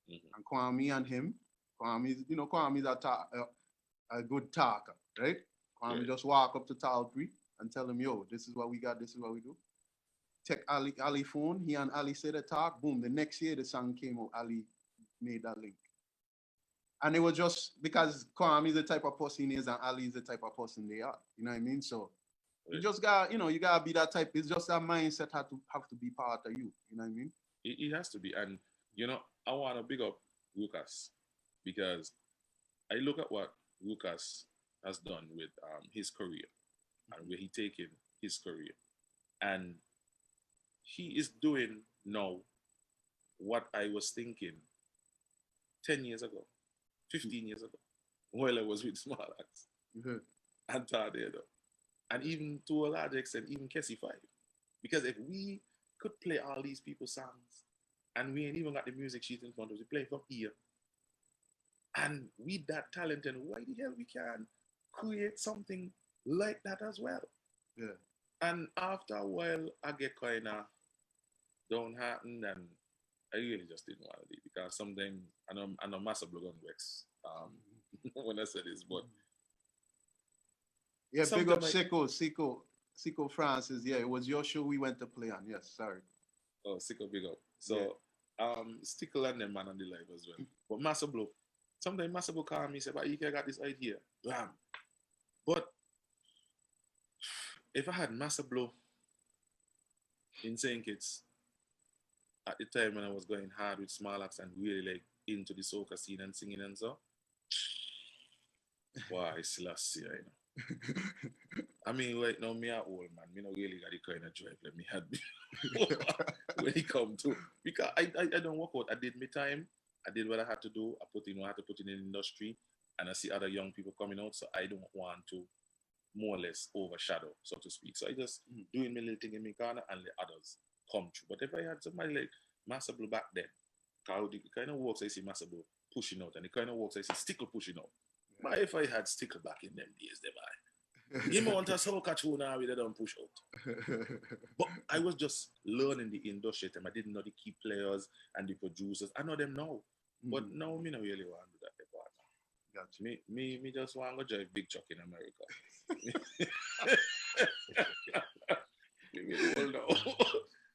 And Kwame and him, Kwame's a good talker, right? Kwame just walk up to Talpree and tell him, yo, this is what we got, this is what we do. Take Ali phone, he and Ali said a talk, boom, the next year the song came out, Ali made that link. And it was just because Kwame is the type of person he is and Ali is the type of person they are. You know what I mean? So you just got, you gotta be that type. It's just that mindset have to be part of you. You know what I mean? It has to be. And I wanna big up Lucas, because I look at what Lucas has done with his career and where he taken his career, and he is doing now what I was thinking 10 years ago, 15 years ago, while I was with Small Axe and Tornado, and even to a large extent, even Kessie 5. Because if we could play all these people's songs and we ain't even got the music sheet in front of us, we play from here, and we that talented, why the hell we can't create something like that as well? Yeah. And after a while, I get kind of downhearted, and I really just didn't want to do it because sometimes I know massive blood on Wex when I said this, but yeah, big up Sicko Francis. Yeah, it was your show we went to play on. Yes, sorry. Oh, Sicko, big up. So Stickle and them man on the live as well. But Master Blow, sometimes Master Blow call me say, but you got this idea. Blam. But if I had Master Blow in St. Kitts at the time when I was going hard with Small Axe and really like into the soca scene and singing and so, why still see, you know. I mean, right now, me a old man. Me not really got the kind of drive that me had when it come to, because I don't work out. I did my time. I did what I had to do. I put in what I had to put in the industry, and I see other young people coming out. So I don't want to more or less overshadow, so to speak. So I just doing my little thing in my corner and let others come through. But if I had somebody like Master Blue back then, how the kind of works I see Master Blue pushing out, and the kind of works I see Stickle pushing out. But if I had Stickle back in them days, them you might want a soca tune now they don't push out. But I was just learning the industry. I didn't know the key players and the producers. I know them now. But now me not really want to do that part. Gotcha. Me just want to drive big truck in America. Me old now.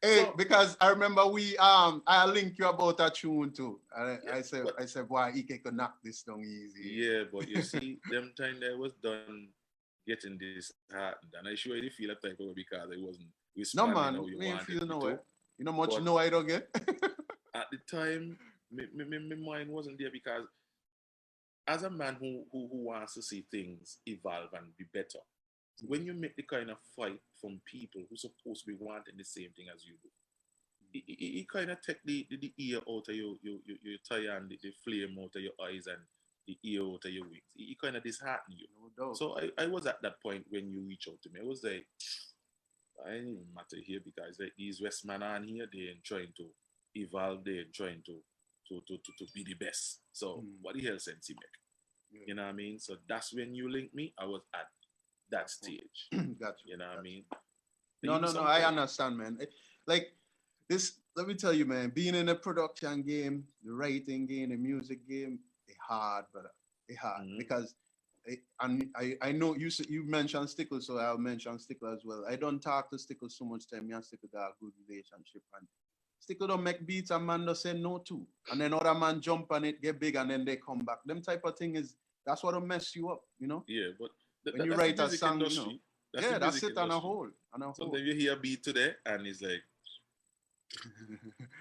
Hey, so, because I remember I linked you about a tune too. I said why he can knock this down easy. Yeah, but you see, them time that was done getting this hard, and I sure you feel that type of because I wasn't responding how you wanted feel no to. way. You know much know I don't get. At the time, my mind wasn't there because as a man who wants to see things evolve and be better, when you make the kind of fight from people who supposed to be wanting the same thing as you do, it kind of take the ear out of your tire and the flame out of your eyes and the ear out of your wings. It kind of dishearten you. No doubt. So I was at that point when you reach out to me. I was like, I ain't even matter here because like these Westmen on here, they ain't trying to evolve, they ain't trying to be the best. So what the hell sense he make? Yeah. You know what I mean? So that's when you link me. I was at that stage. Gotcha. You know what I mean? No, I understand, man. Like this, let me tell you, man, being in the production game, the writing game, the music game, it's hard, brother. It's hard because I know you mentioned Stickle, so I'll mention Stickle as well. I don't talk to Stickle so much time. Me and Stickle got a good relationship, and Stickle don't make beats and man don't say no to, and then other man jump on it, get big, and then they come back. Them type of thing that's what will mess you up, you know. Yeah, but when you write a song, industry, you know, that's it on a whole. Sometimes you hear a beat today, and it's like.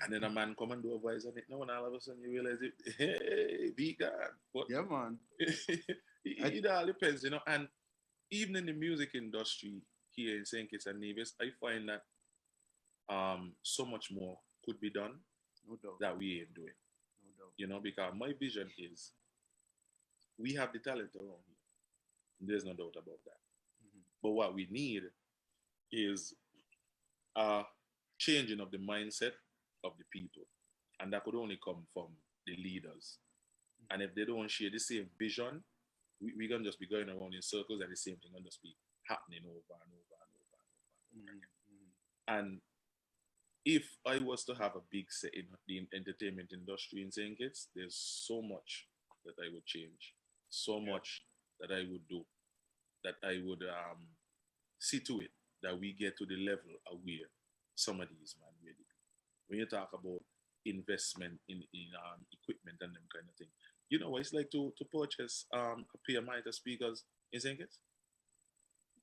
And then a man come and do a voice on it now, and all of a sudden you realize it, hey, be God. But yeah, man. it all depends, you know. And even in the music industry here in St. Kitts and Nevis, I find that so much more could be done that we ain't doing. No doubt. You know, because my vision is we have the talent around here. There's no doubt about that. But what we need is changing of the mindset of the people, and that could only come from the leaders. And if they don't share the same vision, we're gonna just be going around in circles, and the same thing gonna just be happening over and over and over and over again. And if I was to have a big say in the entertainment industry in St. Kitts, there's so much that I would change, so much that I would do, that I would see to it that we get to the level of where some of these man really. When you talk about investment in equipment and them kind of thing, you know what it's like to purchase a pair of monitor speakers in St. Kitts?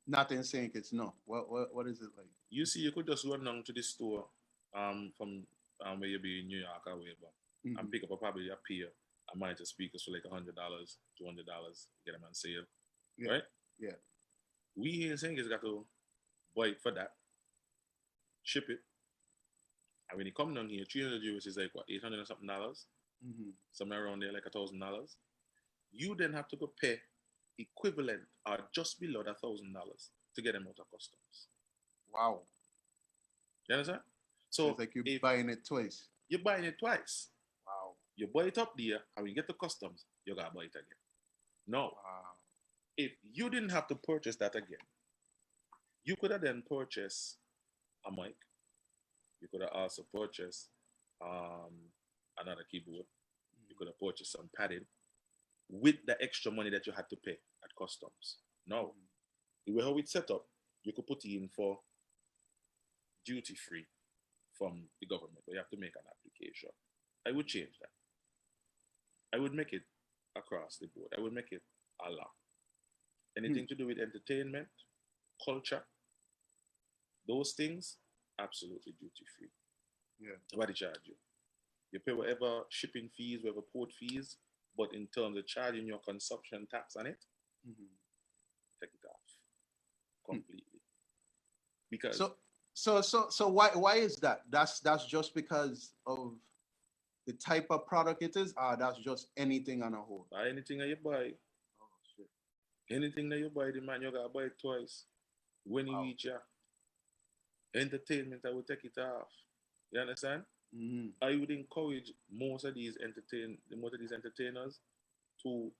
Not in St. Kitts, no. What is it like? You see, you could just run down to the store from where you be in New York or wherever and pick up probably a pair a monitor speakers for like $100, $200, get them on sale, Yeah. right? Yeah. We here in Singers got to buy it for that, ship it, and when you come down here, 300 euros is like what, 800 or something dollars, somewhere around there, like $1,000. You then have to go pay equivalent or just below $1,000 to get them out of customs. Wow. You understand? So it's like you're buying it twice. You're buying it twice. Wow. You buy it up there, and when you get to customs, you gotta buy it again. No. Wow. If you didn't have to purchase that again, you could have then purchased a mic. You could have also purchased another keyboard. You could have purchased some padding with the extra money that you had to pay at customs. No. The way how it's set up, you could put it in for duty free from the government, but you have to make an application. I would change that. I would make it across the board. I would make it a law. Anything to do with entertainment, culture, those things, absolutely duty free. Yeah. What they charge you? You pay whatever shipping fees, whatever port fees, but in terms of charging your consumption tax on it, take it off completely. Because so why is that? That's just because of the type of product it is, or that's just anything on a whole? Buy anything that you buy. Oh shit. Anything that you buy, the man, you gotta buy it twice. When you reach your entertainment, I will take it off. You understand? I would encourage most of these entertainers to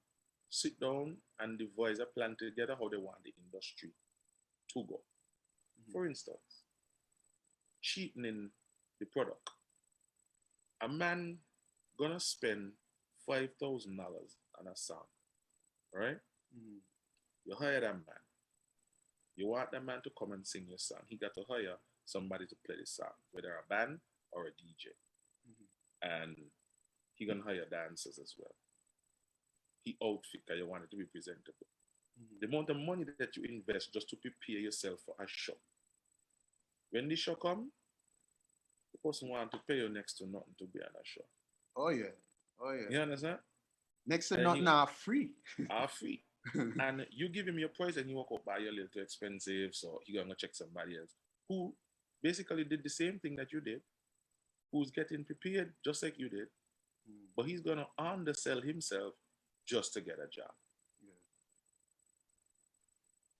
sit down and devise a plan together how they want the industry to go. For instance, cheapening the product. A man gonna spend $5,000 on a song, right? You hire that man. You want that man to come and sing your song. He got to hire somebody to play the song, whether a band or a DJ. And he gonna hire dancers as well. He outfit because you want it to be presentable. The amount of money that you invest just to prepare yourself for a show. When the show come, the person want to pay you next to nothing to be on a show. Oh yeah. Oh yeah. You understand? Next to nothing are free. Are free. And you give him your price and you walk up by a little too expensive, so he gonna check somebody else who basically did the same thing that you did, who's getting prepared just like you did, but he's gonna undersell himself just to get a job.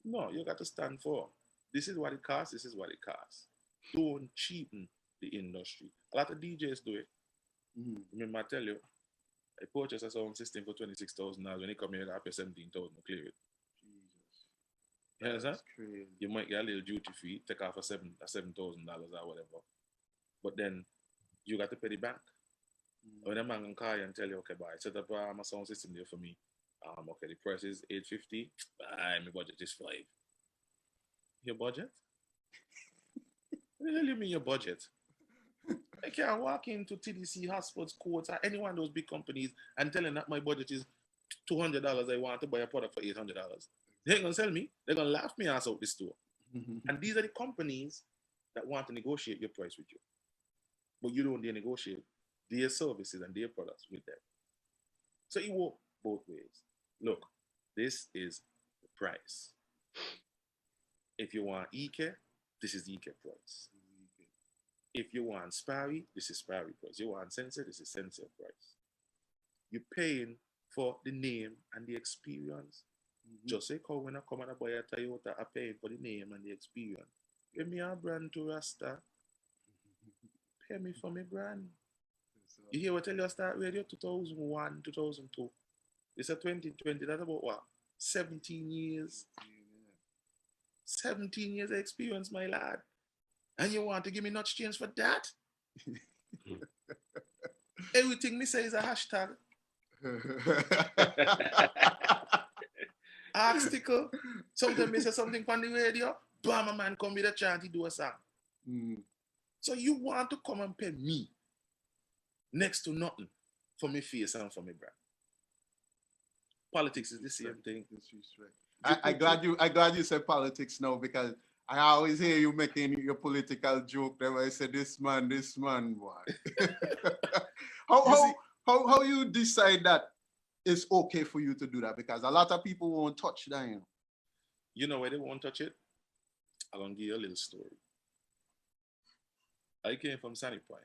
No, you got to stand for. This is what it costs. This is what it costs. Don't cheapen the industry. A lot of DJs do it. Remember, I tell you, I purchased a sound system for $26,000. When they come here, I pay $17,000 to clear it. Jesus. You understand? That's crazy. You might get a little duty fee, take off $7,000 or whatever. But then you got to pay the bank. When a man can call you and tell you, okay, bye, set up my sound system there for me. Okay, the price is $850. My budget is $5. Your budget? What the hell you mean your budget? I can't walk into TDC, Hotspots, Courts, or any one of those big companies and tell them that my budget is $200. I want to buy a product for $800. They ain't gonna sell me. They're gonna laugh me ass out the store. And these are the companies that want to negotiate your price with you, but you don't dare negotiate their services and their products with them. So it works both ways. Look, this is the price. If you want EK, this is EK price. If you want Sparry, this is Sparry price. You want Sensor, this is Sensor price. You're paying for the name and the experience. Just like how when I come and I buy a Toyota, I pay for the name and the experience. Give me a brand to Rasta. Pay me for my brand. You hear what I tell you, I start radio 2001, 2002. It's a 2020, that's about what? 17 years. 17 years of experience, my lad. And you want to give me not change for that? Everything me say is a hashtag. Article. Sometimes me say something on the radio, bam, a man come with a chant, he do a song. So you want to come and pay me next to nothing for me face and for me brand. Politics is the same thing. I glad you said politics now, because I always hear you making your political joke. Then I say this man, boy. how you decide that it's okay for you to do that? Because a lot of people won't touch that, you know. You know why they won't touch it? I'm gonna give you a little story. I came from Sunny Point.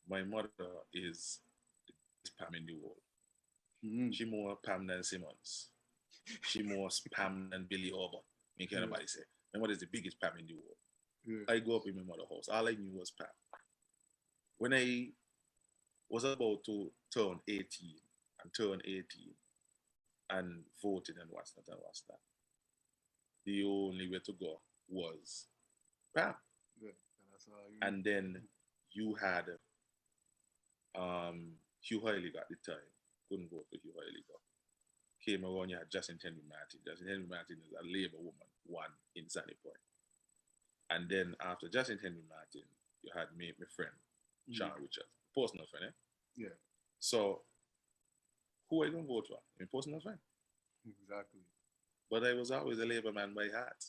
My mother is the biggest Pam in the world. Mm. She more Pam than Simmons. She more Pam than Billy Orban. Make anybody say. My mother is the biggest Pam in the world. Yeah. I grew up in my mother's house. All I knew was Pam. When I was about to turn 18 and voted and what's that, the only way to go was Pam. Yeah. That's all you And then you had Hugh Hiley at the time. Couldn't vote for Hugh Hiley. Came around, you had Justin Henry Martin. Justin Henry Martin is a Labour woman, won in Sunny Point. And then after Justin Henry Martin, you had me, my friend, Sean Richards. Personal friend, eh? Yeah. So, who are you going to vote for? My personal friend. Exactly. But I was always a Labour man by heart.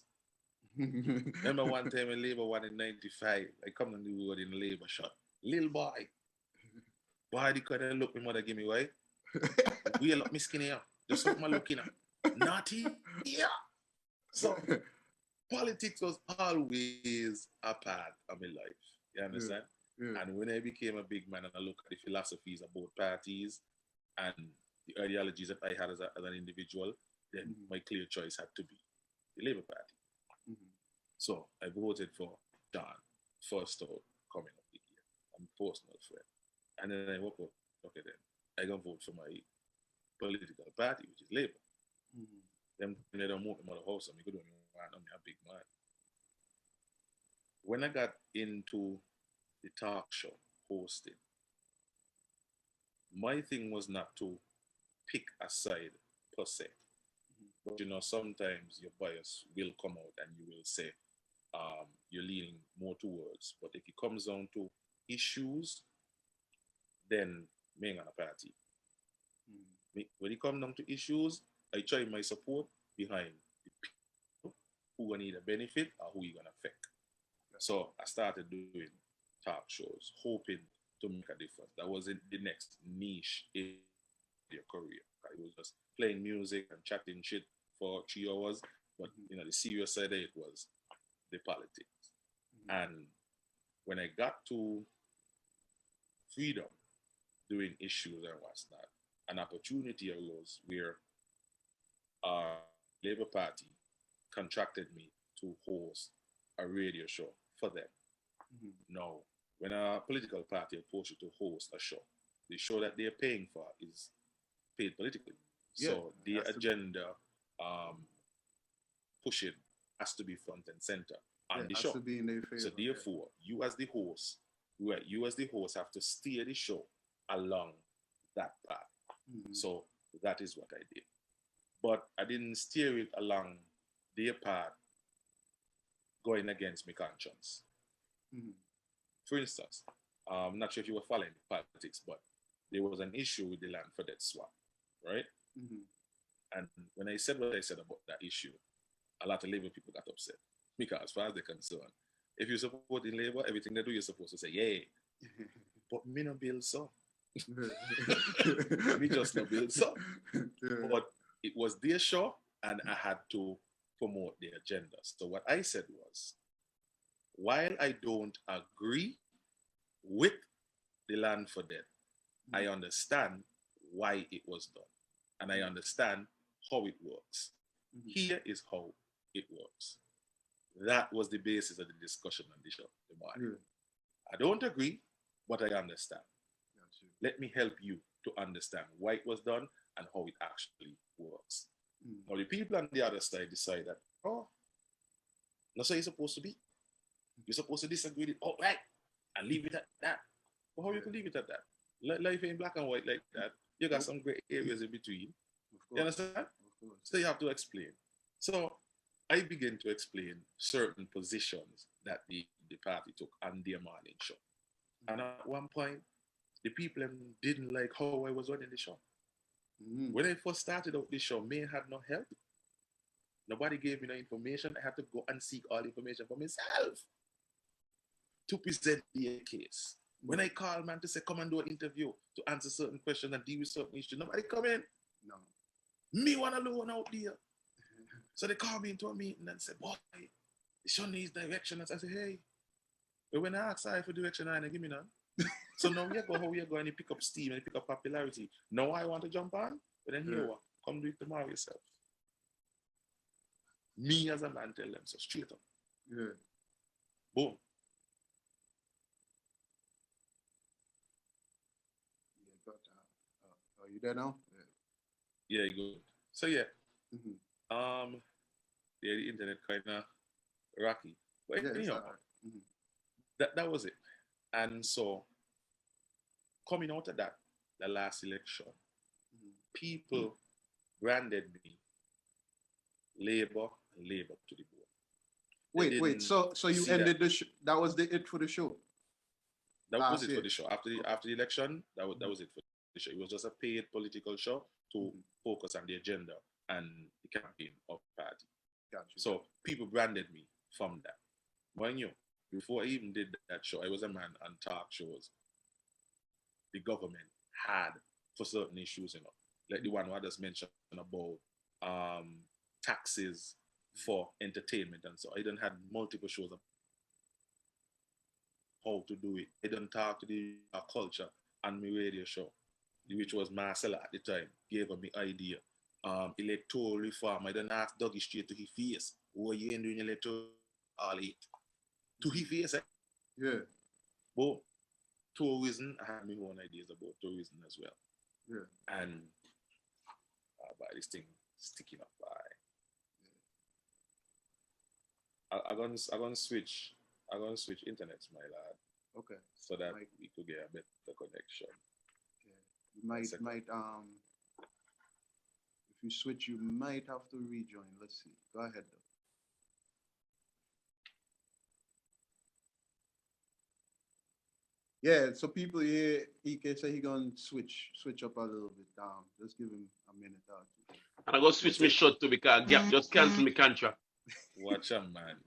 Remember one time in Labour won in 95, I come on the road in a Labour shot. Little boy. Boy, the kind of look my mother give me, why? Wheel up my skinny up. Just something I'm looking at. Naughty. Yeah. So, politics was always a part of my life. You understand? Yeah. And when I became a big man and I look at the philosophies of both parties and the ideologies that I had as an individual, then my clear choice had to be the Labour Party. So I voted for John first out coming up the year. I'm a personal friend. And then I woke up, okay then, I gonna vote for my political party, which is Labour. Them they don't move them out of house, so I could only want I'm a big man. When I got into the talk show hosting, my thing was not to pick a side per se. But you know, sometimes your bias will come out and you will say you're leaning more towards. But if it comes down to issues, then me on a party. When it comes down to issues, I try my support behind the people who gonna need a benefit or who you gonna affect. So I started doing talk shows, hoping to make a difference. That wasn't the next niche in your career. I was just playing music and chatting shit for 3 hours, but you know the serious side of it was the politics. And when I got to freedom, doing issues and what's not, an opportunity arose where our Labour Party contracted me to host a radio show for them. Now, when a political party approaches you to host a show, the show that they're paying for is paid politically. So the agenda pushing has to be front and center on the show. To be in their favor, so therefore, you as the host, have to steer the show along that path. So that is what I did. But I didn't steer it along their path going against my conscience. For instance, I'm not sure if you were following politics, but there was an issue with the land for debt swap, right? And when I said what I said about that issue, a lot of Labour people got upset. Because as far as they're concerned, if you support in Labour, everything they do, you're supposed to say, yay. But me no build so. Me just no build so. But it was their show and I had to promote their agenda. So what I said was, while I don't agree with the land for debt, I understand why it was done. And I understand how it works. Here is how it works. That was the basis of the discussion on the show. I don't agree, but I understand. Let me help you to understand why it was done and how it actually works. Now, the people on the other side decide that, oh, that's how you're supposed to be. You're supposed to disagree with it outright and leave it at that. Well, how you can leave it at that? Life ain't black and white like that. You got some gray areas in between. You understand? So you have to explain. So I began to explain certain positions that the party took on their morning show. And at one point, the people didn't like how I was running the show. When I first started out this show, me had no help. Nobody gave me no information. I had to go and seek all the information for myself to present the case. When I call man to say come and do an interview to answer certain questions and deal with certain issues, nobody come in. No. Me one alone out there. So they call me into a meeting and say, boy, show needs direction. And I say, hey, but when I ask her for direction, I give me none. So now we go how we go and you pick up steam and you pick up popularity. Now I want to jump on, but then here what? Come do it tomorrow yourself. Me as a man tell them so straight up. Yeah. Boom. Are you there now? Yeah, good. So yeah. Mm-hmm. Yeah, the internet kind of rocky. But Yeah, anyhow, that was it. And so coming out of that, the last election, people branded me Labour and Labour to the board. Wait. So you ended the show. That was it for the show. That was it for the show. After the election, that was it for the show. It was just a paid political show to focus on the agenda and the campaign of the party. Gotcha. So people branded me from that. Mind you, before I even did that show, I was a man on talk shows the government had for certain issues, like the one I just mentioned about taxes for entertainment and so. I done had multiple shows about how to do it. I done talk to the culture on my radio show, which was Marcella at the time, gave her me idea. Electoral reform, I done ask Dougie straight to his face, what you ain't doing electoral all it. To his face, Yeah. But tourism, I had my own ideas about tourism as well. Yeah. And by this thing sticking up by. I'm gonna switch internets, my lad. Okay. So that we could get a better connection. Okay. You might if you switch, you might have to rejoin. Let's see. Go ahead though. Yeah, so people here, EK say he gonna switch up a little bit down. Just give him a minute or two. And I go switch me shot too because Gap just cancel me contract. Watch out, man.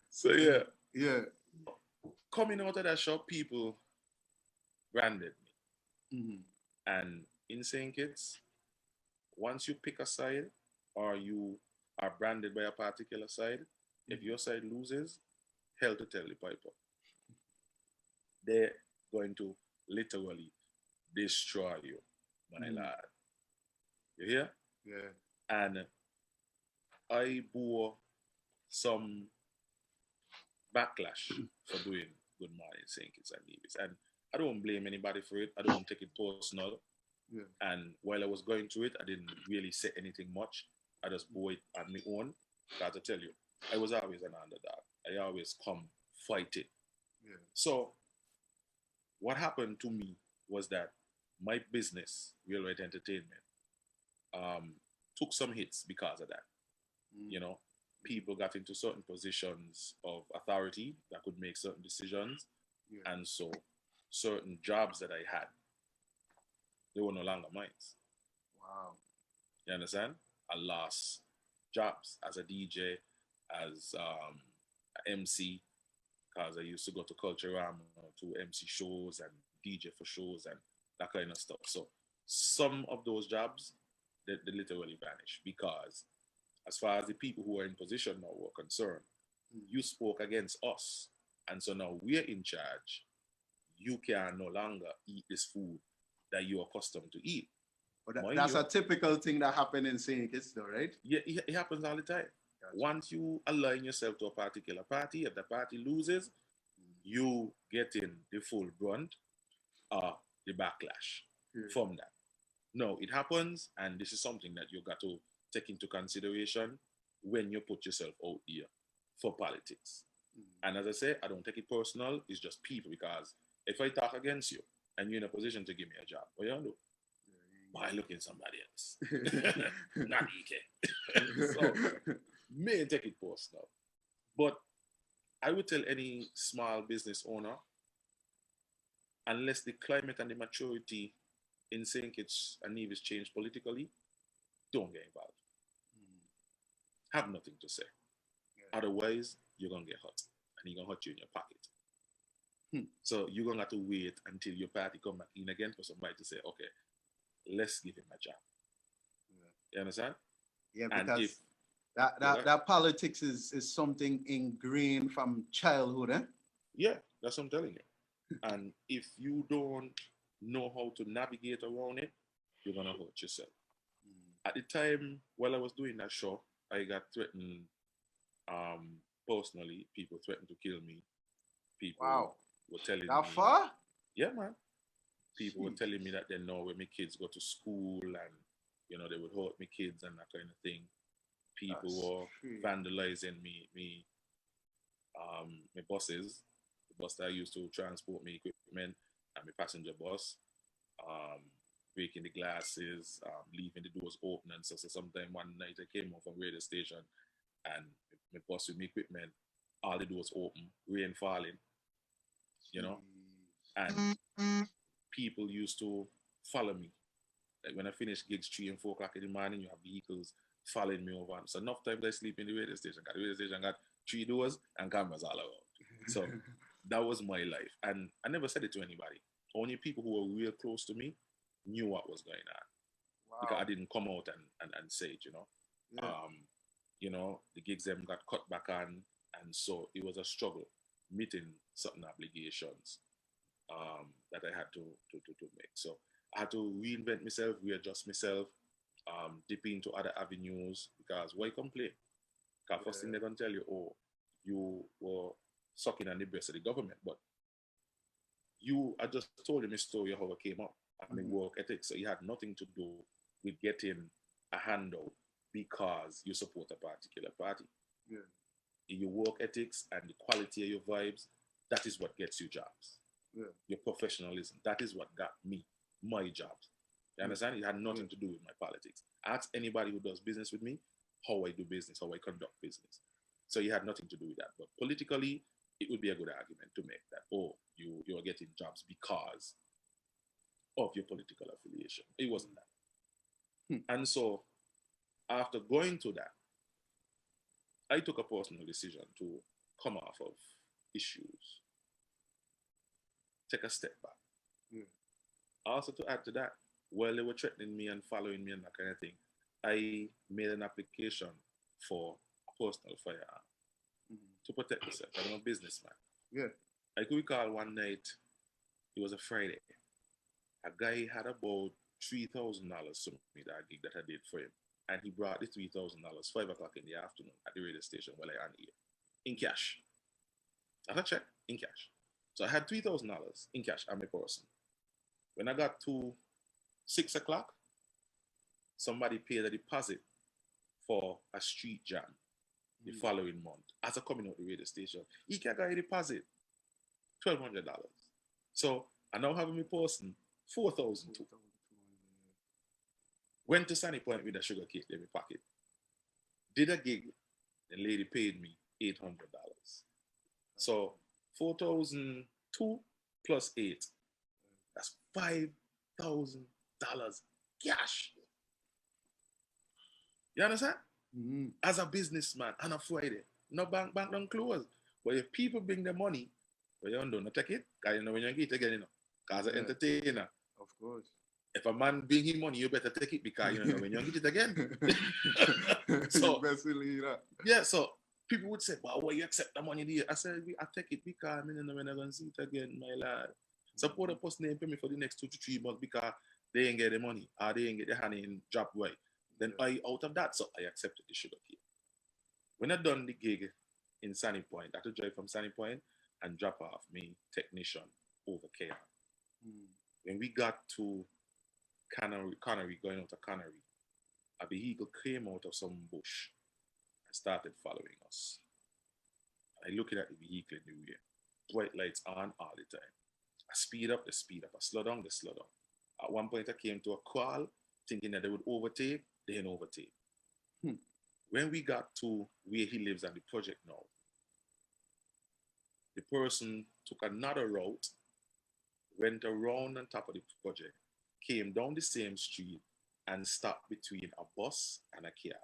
So yeah. Coming out of that shop, people branded me. Mm-hmm. And in St. Kitts, once you pick a side or you are branded by a particular side, if your side loses, hell to tell the piper. They're going to literally destroy you, my lad. You hear? Yeah. And I bore some backlash for doing Good Morning St. Kitts and Nevis. And I don't blame anybody for it. I don't take it personal. Yeah. And while I was going through it, I didn't really say anything much. I just bore it on my own. Got to tell you, I was always an underdog. I always come fight it. Yeah. So what happened to me was that my business, Real Right Entertainment, took some hits because of that. You know, people got into certain positions of authority that could make certain decisions. Yeah. And so certain jobs that I had, they were no longer mine. Wow. You understand? I lost jobs as a DJ, as an MC, because I used to go to Culturama to MC shows and DJ for shows and that kind of stuff. So some of those jobs, they literally vanished because as far as the people who are in position now were concerned, you spoke against us. And so now we're in charge. You can no longer eat this food that you're accustomed to eat. But that's a typical thing that happens in St. Kitts though, right? Yeah, it happens all the time. Gotcha. Once you align yourself to a particular party, if the party loses, you get in the full brunt of the backlash from that. No, it happens, and this is something that you got to take into consideration when you put yourself out there for politics. And as I say, I don't take it personal. It's just people, because if I talk against you and you're in a position to give me a job, what you do? Why look in somebody else? Not EK. So, may take it personal. But I would tell any small business owner, unless the climate and the maturity in St. Kitts and Nevis change politically, don't get involved. Have nothing to say. Yeah. Otherwise, you're going to get hurt. and he's gonna hurt you in your pocket. So you're gonna have to wait until your party come back in again for somebody to say, okay, let's give him a job. You understand? Yeah, And because if that politics is something ingrained from childhood, eh? Yeah, that's what I'm telling you. And if you don't know how to navigate around it, you're gonna hurt yourself. At the time while I was doing that show, I got threatened personally. People threatened to kill me. People were telling that me far? Yeah, man. People were telling me that they know where my kids go to school and they would hurt my kids and that kind of thing. People were vandalizing my buses, the bus that I used to transport my equipment and my passenger bus, breaking the glasses, leaving the doors open and so sometime one night I came home from radio station and my bus with my equipment, all the doors open, rain falling, and people used to follow me. Like when I finish gigs 3 and 4 o'clock in the morning, you have vehicles following me over. So enough times I sleep in the radio station. The radio station got 3 doors and cameras all around. So that was my life. And I never said it to anybody. Only people who were real close to me knew what was going on. Wow. Because I didn't come out and say it, Yeah. The gigs them got cut back on. And so it was a struggle meeting certain obligations that I had to make. So I had to reinvent myself, readjust myself, dip into other avenues because why complain? Because first thing they're going to tell you, oh, you were sucking on the breast of the government. But I just told you my story how I came up and my work ethics. So it had nothing to do with getting a handout because you support a particular party. Yeah. Your work ethics and the quality of your vibes, that is what gets you jobs. Yeah. Your professionalism, that is what got me my jobs. You understand? It had nothing to do with my politics. Ask anybody who does business with me how I do business, how I conduct business. So it had nothing to do with that. But politically, it would be a good argument to make that, oh, you're getting jobs because of your political affiliation. It wasn't that. And so after going to that, I took a personal decision to come off of issues, take a step back. Also to add to that, while they were threatening me and following me and that kind of thing, I made an application for a personal firearm to protect myself. I'm a businessman. Yeah. I could recall one night, it was a Friday, a guy had about $3,000 to me, that gig that I did for him. And he brought the $3,000, 5 o'clock in the afternoon at the radio station while I on here, in cash. I had a check, in cash. So I had $3,000 in cash on my person. When I got to 6 o'clock, somebody paid a deposit for a street jam the following month as a coming out the radio station. He can get a deposit, $1,200. So I now have my person $4,000. Went to Sunny Point with a sugar cake in my pocket. Did a gig, the lady paid me $800. So 4,002 plus 8. That's $5,000 cash. You understand? As a businessman on a Friday, no bank don't close. But if people bring their money, well, you don't take it, because when you get it again, because an entertainer. Of course. If a man bring him money, you better take it because when you get it again. So yeah, so people would say, "Well, why you accept the money there?" I said, "I take it because I don't know when I'm gonna see it again, my lad." Support the person they pay me for the next 2 to 3 months because they ain't get the money or they ain't get the honey in drop right. Then I out of that, so I accepted the sugar cake. When I done the gig in Sunny Point, I had to drive from Sunny Point and drop off me technician over KR. When we got to Connery, going out of Connery, a vehicle came out of some bush and started following us. I looking at the vehicle in the rear, white lights on all the time. I speed up, they speed up. I slow down, they slow down. At one point, I came to a crawl, thinking that they would overtake, they didn't overtake. When we got to where he lives at the project now, the person took another route, went around on top of the project, came down the same street, and stopped between a bus and a car.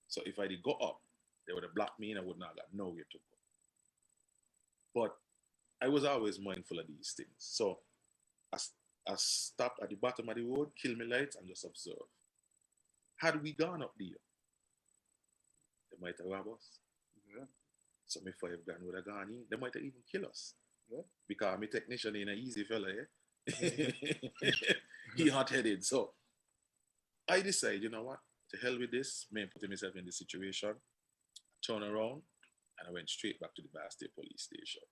So if I did go up, they would have blocked me and I would not have got nowhere to go. But I was always mindful of these things. So I stopped at the bottom of the road, kill my lights, and just observe. Had we gone up there, they might have robbed us. Yeah. So my 5 grand would have gone in. They might have even kill us. Yeah. Because my technician ain't an easy fella, yeah? He hot-headed. So I decided, you know what? To hell with this, me putting myself in this situation, turn around, and I went straight back to the Bass State police station.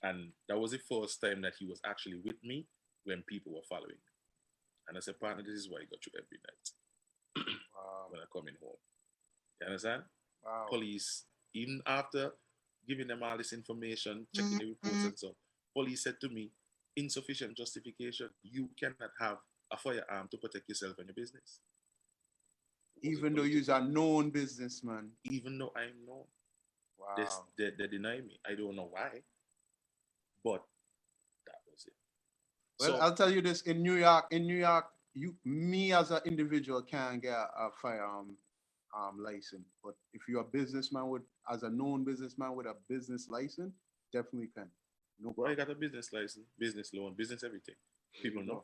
And that was the first time that he was actually with me when people were following me. And I said, partner, this is why I got you every night. Wow. When I'm coming home. You understand? Wow. Police, even after giving them all this information, checking the reports and so, police said to me, insufficient justification. You cannot have a firearm to protect yourself and your business. Even though you're a known businessman. Even though I'm known. Wow. They deny me. I don't know why. But that was it. Well, so, I'll tell you this, in New York, me as an individual can't get a firearm license. But if you're a businessman as a known businessman with a business license, definitely can. No problem. I got a business license, business loan, business everything. People know.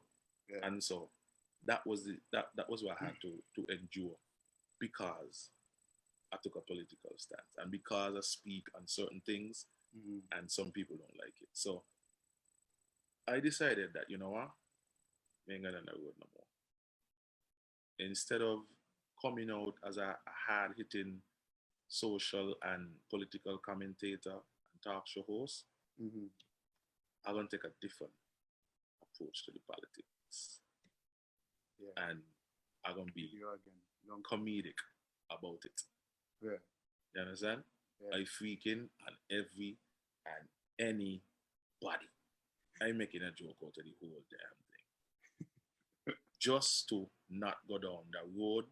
Yeah. And so that was what I had to endure because I took a political stance and because I speak on certain things and some people don't like it. So I decided that, you know what, I ain't gonna road no more. Instead of coming out as a hard-hitting social and political commentator and talk show host, I'm gonna take a different approach to the politics. Yeah. And I'm gonna be comedic about it. Yeah. You understand? Yeah. I freaking on every and anybody. I'm making a joke out of the whole damn thing. Just to not go down the road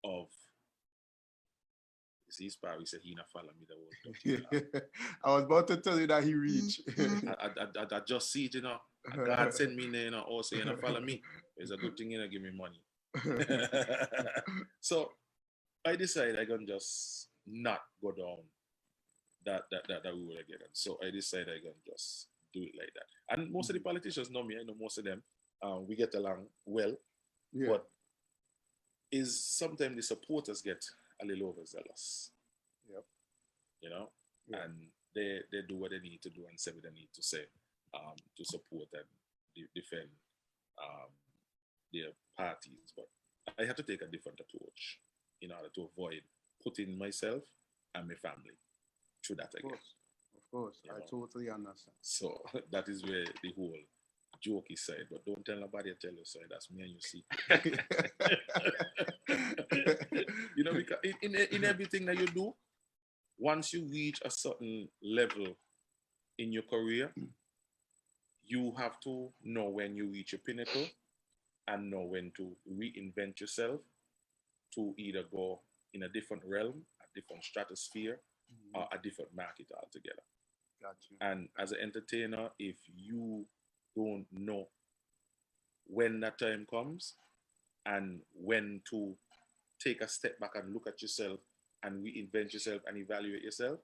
of see Sparrow said he not follow me the whole time. I was about to tell you that he reached. I just see it, you know. God sent me there, you know, also you know, follow me. It's a good thing, you know, give me money. So I decided I can just not go down that road again. And so I decided I can just do it like that. And most of the politicians know me. I know most of them. We get along well. Yeah. But is sometimes the supporters get a little overzealous. Yep. You know? Yeah. And they do what they need to do and say what they need to say to support and defend their parties. But I have to take a different approach in order to avoid putting myself and my family through that again. Of course. I totally understand. So that is where the whole joke is said, but don't tell nobody, tell you so that's me and you see. You know, because in everything that you do, once you reach a certain level in your career, you have to know when you reach your pinnacle and know when to reinvent yourself to either go in a different realm, a different stratosphere, or a different market altogether. Gotcha. And as an entertainer, if you don't know when that time comes and when to take a step back and look at yourself and reinvent yourself and evaluate yourself,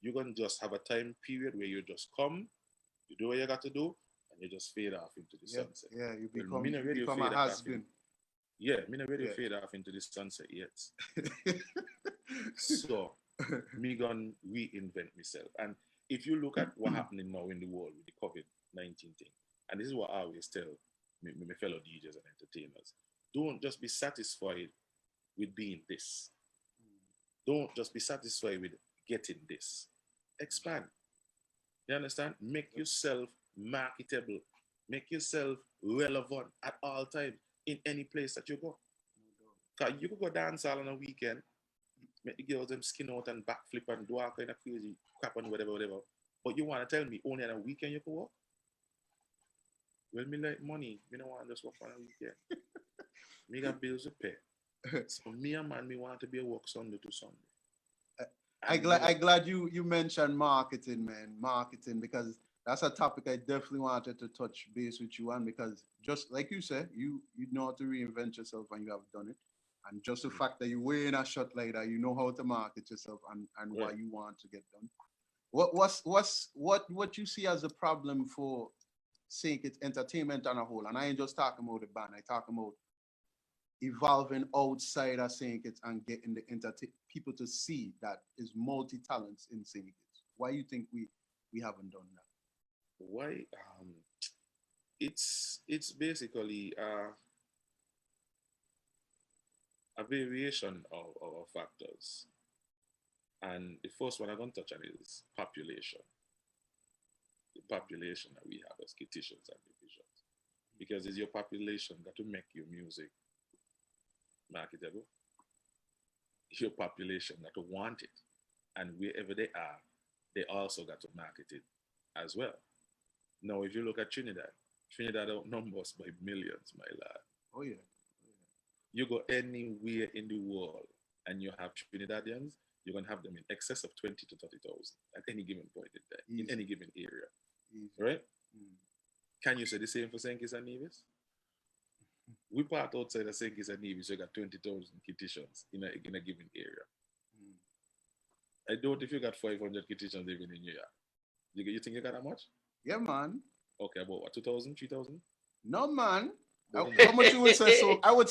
you're going to just have a time period where you just come, you do what you got to do, and you just fade off into the sunset. Yeah, you become a has-been. Yeah, me not ready to fade off into the sunset yet. So, me gonna reinvent myself. And if you look at what's happening now in the world with the COVID-19 thing, and this is what I always tell my fellow DJs and entertainers, don't just be satisfied with being this. Don't just be satisfied with getting this. Expand. You understand? Make yourself marketable. Make yourself relevant at all times in any place that you go. Because you could go dance all on a weekend, make the girls them skin out and backflip and do all kind of crazy crap and whatever. But you want to tell me only on a weekend you could work? Well, me like money. Me don't want to just work on a weekend. Me got bills to pay. So me and man, me want to be a work Sunday to Sunday. I glad you mentioned marketing, man. Marketing, because that's a topic I definitely wanted to touch base with you on, because just like you said, you know how to reinvent yourself and you have done it. And just the fact that you're wearing a shot like that, you know how to market yourself and what you want to get done. What you see as a problem for St. Kitts entertainment on a whole? And I ain't just talking about the band. I talking about evolving outside of St. Kitts and getting the people to see that is multi talents in St. Kitts. Why you think we haven't done that? Why? It's basically a variation of factors. And the first one I'm going to touch on is population. The population that we have as Kittitians and divisions. Because it's your population that will make your music marketable. It's your population that will want it. And wherever they are, they also got to market it as well. Now, if you look at Trinidad outnumbers by millions, my lad. Oh, yeah. You go anywhere in the world and you have Trinidadians, you're going to have them in excess of 20 to 30,000 at any given point in time, in any given area. Easy. Right? Can you say the same for St. Kitts and Nevis? We part outside of St. Kitts and Nevis, so you got 20,000 Kittitians in a given area. I doubt if you got 500 Kittitians living in New York. You think you got that much? Yeah, man. Okay, about what, 2,000, 3,000? No, man. How much you would say? So I would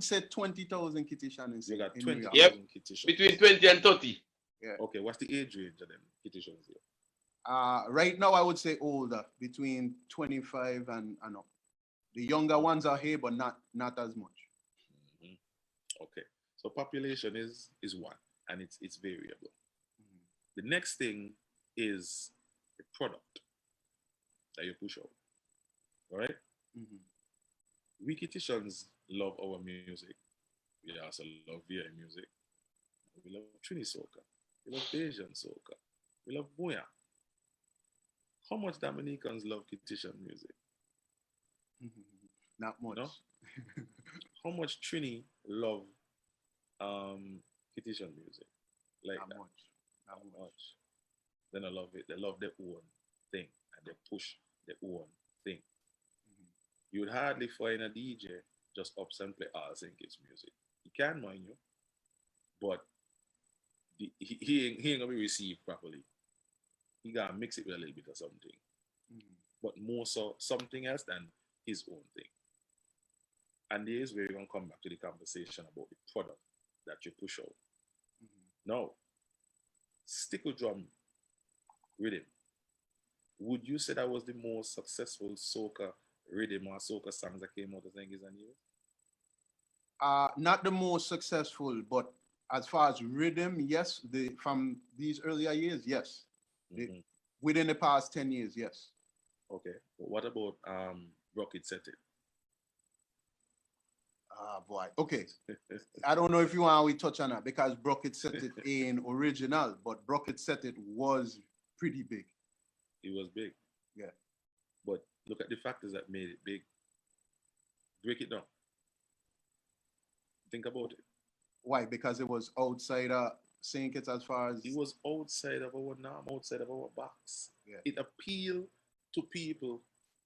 say 20,000 Kittitians. You got 20,000 Kittitians. Between 20 and 30. Yeah. Okay, what's the age range of them Kittitians here? Right now I would say older, between 25 and up. The younger ones are here, but not as much. Okay, so population is one, and it's variable. The next thing is the product that you push out. All right? We Kittitians love our music. We also love VI music. We love Trini soca. We love Asian soca. We love Boya. How much Dominicans love Kittitian music? Not much. No? How much Trini love Kittitian music? Like not that. Much. Not much. Then I love it. They love their own thing and they push their own thing. You would hardly find a DJ just ups and play all St. Kitts music. He can, mind you, but he ain't gonna be received properly. He gotta mix it with a little bit of something, but more so something else than his own thing. And there is where you're gonna come back to the conversation about the product that you push out. Now, stickle drum rhythm. Would you say that was the most successful soca rhythm or soca songs that came out of St. Kitts and Nevis? Not the most successful, but as far as rhythm, yes. From these earlier years, yes. Within the past 10 years, yes. Okay. But what about Rocket Set It? Boy. Okay. I don't know if you want to touch on that because Brocket Set It ain't original, but Brocket Set It was pretty big. It was big. Yeah. But look at the factors that made it big. Break it down. Think about it. Why? Because it was outside of St. Kitts as far as... It was outside of our norm, outside of our box. Yeah. It appealed to people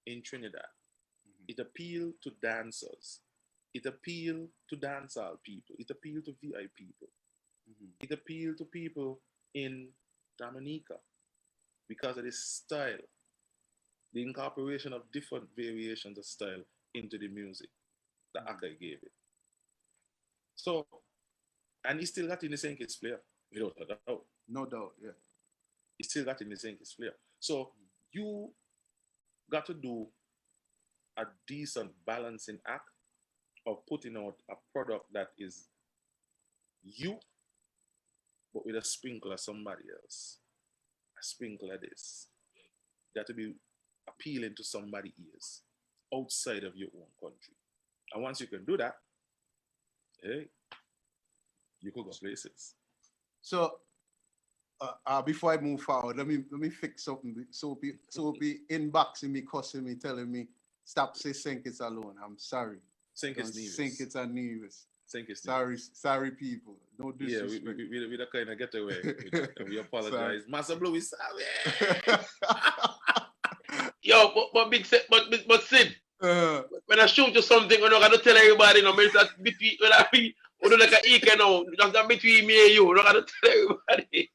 in Trinidad. It appealed to dancers. It appealed to dancehall people. It appealed to VI people. It appealed to people in Dominica because of the style, the incorporation of different variations of style into the music that Akai gave it. So, and he still got in the St. Kitts flair, without a doubt. No doubt, yeah. He still got in the St. Kitts flair. So, you got to do a decent balancing act of putting out a product that is you, but with a sprinkle of somebody else. A sprinkle of this. Got to be appealing to somebody's ears outside of your own country. And once you can do that, hey, you could go places. So, before I move forward, let me fix something. So be inboxing me, cussing me, telling me, stop saying St. Kitts alone. I'm sorry. St. Kitts Nevis. St. Kitts and Nevis. St. Kitts Nevis. Sorry, people. No disrespect. Yeah, we don't kind of get away. We apologize. Master Blue, we sorry. Yo, but Sid, when I shoot you something, we're not gonna tell everybody. No, that between we do like a eke now. Just between me and you, we're not gonna tell everybody.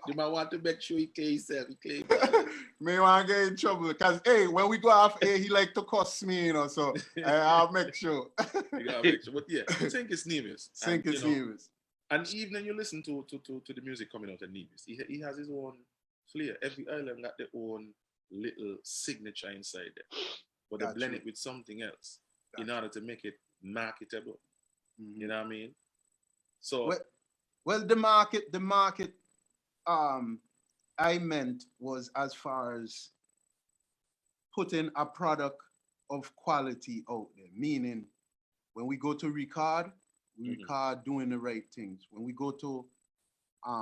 The man want to make sure he clear himself. He clear. Me want to get in trouble because hey, when we go off air, he like to cuss me, you know. So I'll make sure. You gotta make sure. But yeah, think it's Nevis. Think it's Nevis. And even when you listen to the music coming out of Nevis, he has his own flair. Every island got their own little signature inside there. But they blend it with something else in order to make it marketable. Mm-hmm. You know what I mean? So well the market I meant was as far as putting a product of quality out there, meaning when we go to record, we record doing the right things. When we go to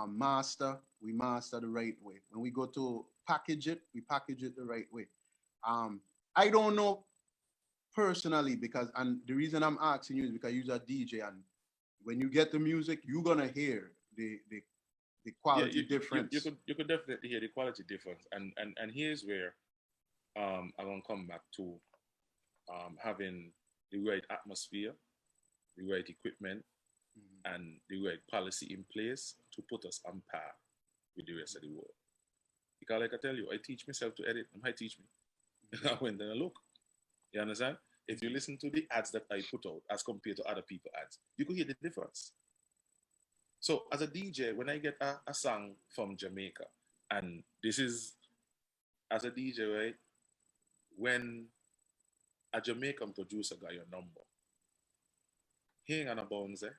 master, we master the right way. When we go to package it, we package it the right way. I don't know personally because, and the reason I'm asking you is because you're a DJ, and when you get the music, you're gonna hear the quality difference. You could definitely hear the quality difference, and here's where I'm gonna come back to having the right atmosphere, the right equipment, and the right policy in place to put us on par with the rest of the world. Because like I tell you, I teach myself to edit, and I teach me. I went and I look. You understand? If you listen to the ads that I put out as compared to other people's ads, you could hear the difference. So as a DJ, when I get a song from Jamaica, and this is, as a DJ, right, when a Jamaican producer got your number, he ain't gonna bounce there.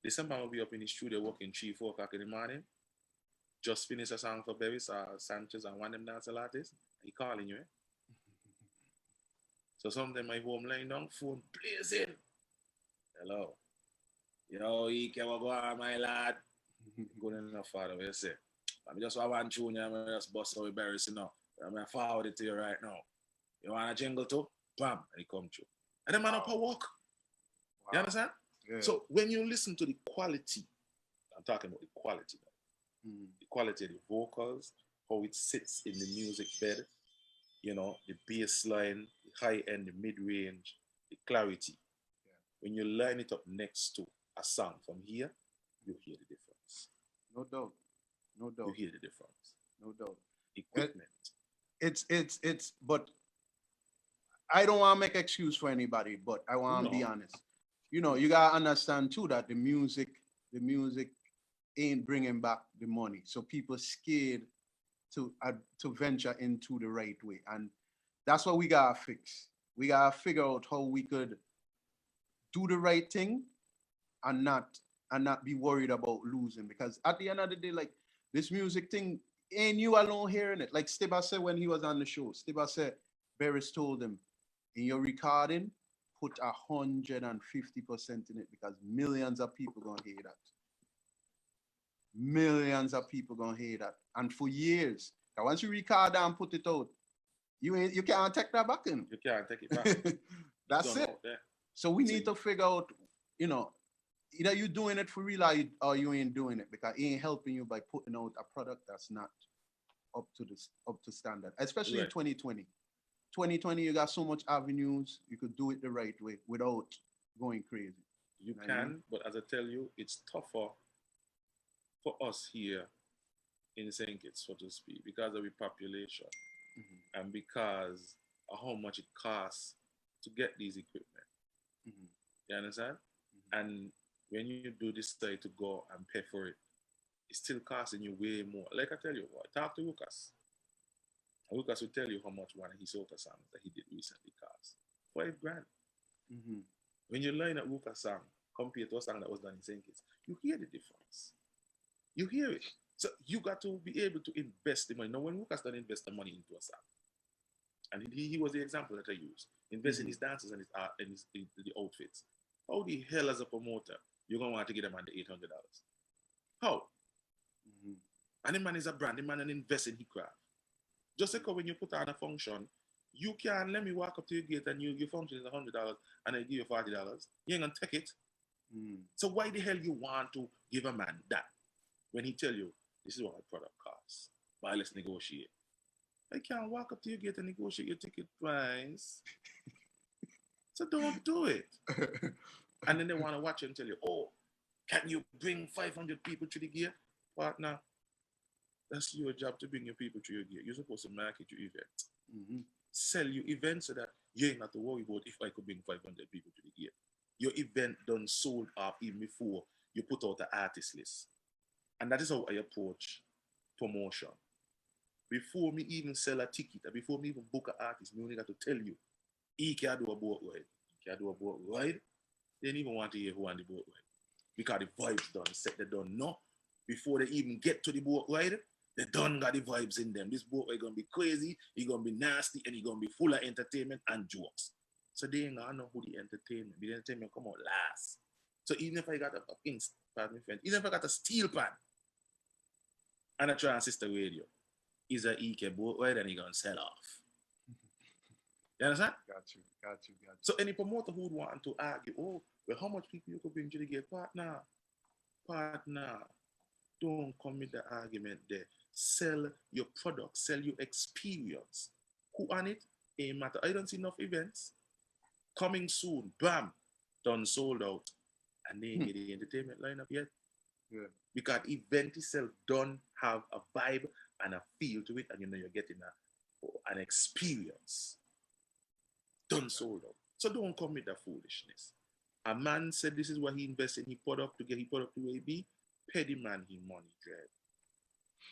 This man will be up in the studio working 3-4 o'clock in the morning, just finish a song for Bevis or Sanchez and one of them dancehall artists, he calling you, eh? So sometimes my home line down, phone blazing. Hello. Yo, he can go on, my lad. Good enough, father, what you say? I just want one tune, I'm just bust out with Barris, you know. I'm going to forward it to you right now. You want a jingle too? Bam, and he come through. And the man up a walk. Wow. You understand? Yeah. So when you listen to the quality, I'm talking about the quality now. The quality of the vocals, how it sits in the music bed, you know, the bass line, the high end, the mid-range, the clarity. Yeah. When you line it up next to a song from here, you hear the difference. No doubt. No doubt. You hear the difference. No doubt. Equipment. It's but I don't want to make excuse for anybody, but I want to be honest. You know, you gotta understand too that the music ain't bringing back the money. So people scared to venture into the right way. And that's what we gotta fix. We gotta figure out how we could do the right thing and not be worried about losing. Because at the end of the day, like this music thing, ain't you alone hearing it. Like Stibba said when he was on the show, Stibba said, Barris told him, in your recording, put 150% in it because millions of people gonna hear that. Millions of people gonna hear that. And for years, once you record and put it out, you can't take that back in. You can't take it back. That's it. So we need to figure out, you know, either you're doing it for real or you ain't doing it because it ain't helping you by putting out a product that's not up to standard, especially in 2020. 2020, you got so much avenues. You could do it the right way without going crazy. You can, but as I tell you, it's tougher for us here in St. Kitts, so to speak, because of the population and because of how much it costs to get these equipment. You understand? And when you do decide to go and pay for it, it's still costing you way more. Like I tell you, talk to Lucas. Lucas will tell you how much one of his soca songs that he did recently cost. $5,000. When you line up Lucas' song compared to a song that was done in St. Kitts, you hear the difference. You hear it. So you got to be able to invest the money. Now, when Lucas done invest the money into a song, and he was the example that I used, invest in his dances and his art and the outfits. How the hell as a promoter you're gonna want to get them under $800? How? And the man is a brand, the man and invest in his craft. Just like when you put on a function, you can let me walk up to your gate and your function is $100 and I give you $40. You ain't gonna take it. So why the hell you want to give a man that when he tell you this is what my product costs? Why let's negotiate? I can't walk up to your gate and negotiate your ticket price. So don't do it. And then they want to watch you and tell you, oh, can you bring 500 people to the gate? Partner, That's your job to bring your people to your gear. You're supposed to market your event. Sell your event so that you ain't have to worry about if I could bring 500 people to the gear. Your event done sold off even before you put out the artist list. And that is how I approach promotion. Before me even sell a ticket, or before me even book an artist, me only got to tell you, he can do a boat ride. He can do a boat ride. They didn't even want to hear who on the boat ride. Because the vibes done set, they done know. Before they even get to the boat ride, they done got the vibes in them. This boat ride gonna be crazy, he gonna be nasty, and he gonna be full of entertainment and jokes. So they ain't gonna know who the entertainment come out last. So even if I got a fucking, pardon me friend, even if I got a steel pan and a transistor radio, is a EK boat ride and he gonna sell off. You understand? Got you. So any promoter who would want to argue, oh, well, how much people you could bring to the gate? Partner, don't come with the argument there. Sell your product, sell your experience. Who on it? Ain't matter. I don't see enough events. Coming soon, bam, done sold out. And they ain't get the entertainment lineup yet. Yeah. Because event itself don't have a vibe and a feel to it, and you know you're getting an experience. Done sold out. So don't come with that foolishness. A man said this is what he invested, he put up to get, he put up to where he be. Pay the man his money, dread.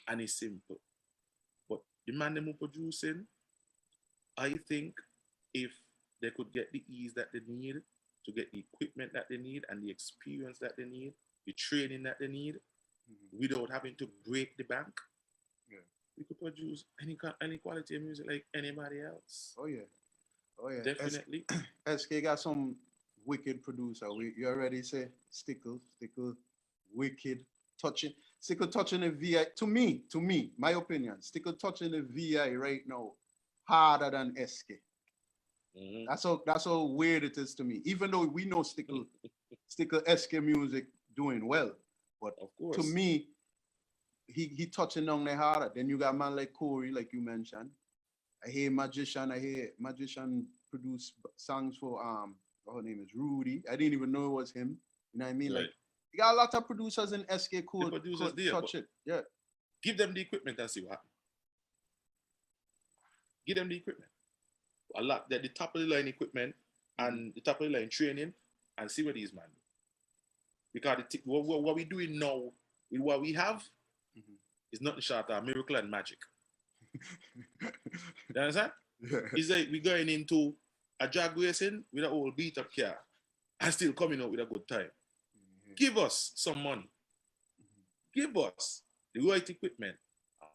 And it's simple. But the man them who producing, I think if they could get the ease that they need, to get the equipment that they need and the experience that they need, the training that they need, without having to break the bank, we could produce any quality of music like anybody else. Oh yeah. Definitely. SK got some wicked producer. You already say Stickle, wicked, touching the VI. To me, my opinion, Stickle touching the VI right now harder than SK. That's how weird it is to me. Even though we know Stickle SK music doing well, but of course, to me, he touching on the harder. Then you got man like Corey, like you mentioned. I hear Magician produce songs for her name is Rudy. I didn't even know it was him. You know what I mean? Right. Like you got a lot of producers in SK could touch it. Yeah. Give them the equipment and see what happens. Give them the equipment. A lot the top of the line equipment and the top of the line training and see what these man do. Because what we're doing now with what we have is nothing short of miracle and magic. You understand? Yeah. It's like we're going into a drag racing with an old beat up car and still coming out with a good time. Give us some money. Give us the right equipment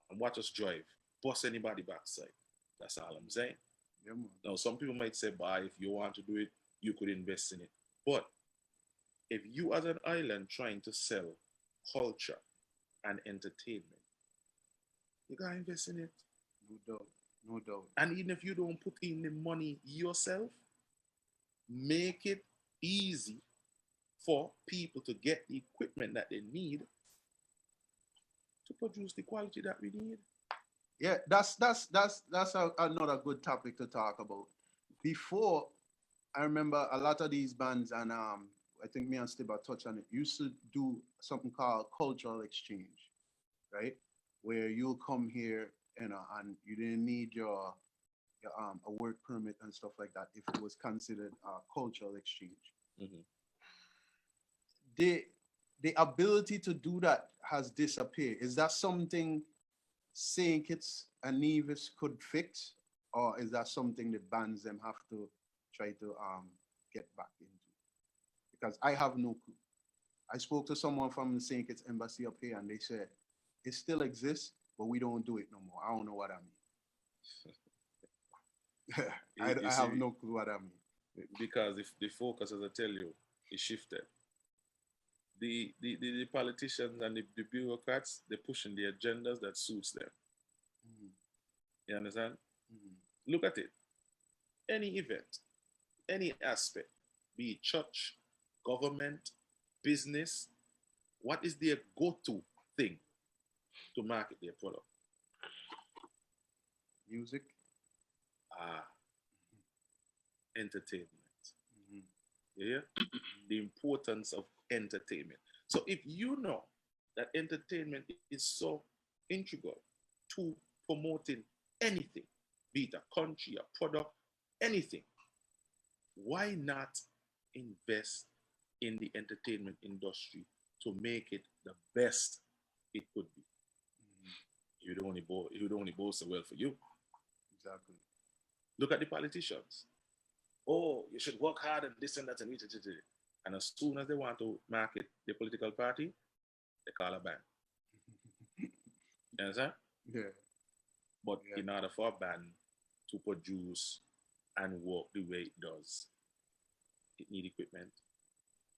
and watch us drive. Bust anybody backside. That's all I'm saying. Yeah, now, some people might say, if you want to do it, you could invest in it. But if you as an island trying to sell culture and entertainment, you gotta invest in it. No doubt. And even if you don't put in the money yourself, make it easy for people to get the equipment that they need to produce the quality that we need. Yeah, that's another good topic to talk about. Before, I remember a lot of these bands, and I think me and Stibba touched on it, used to do something called cultural exchange, right? Where you'll come here, and you didn't need your a work permit and stuff like that if it was considered a cultural exchange. The ability to do that has disappeared. Is that something St. Kitts and Nevis could fix, or is that something the bands them have to try to get back into? Because I have no clue. I spoke to someone from the St. Kitts embassy up here, and they said it still exists, but we don't do it no more. I don't know what I mean. I have no clue what I mean. Because if the focus, as I tell you, is shifted. The politicians and the bureaucrats, they're pushing the agendas that suits them. You understand? Look at it. Any event, any aspect, be it church, government, business, what is their go-to thing to market their product? Music. Entertainment. Yeah? The importance of entertainment. So if you know that entertainment is so integral to promoting anything, be it a country, a product, anything. Why not invest in the entertainment industry to make it the best it could be? It would only boast well for you. Exactly. Look at the politicians. Oh, you should work hard and this and that and it. And as soon as they want to market the political party, they call a ban. You understand? Yeah. But in order for a band to produce and work the way it does, it need equipment.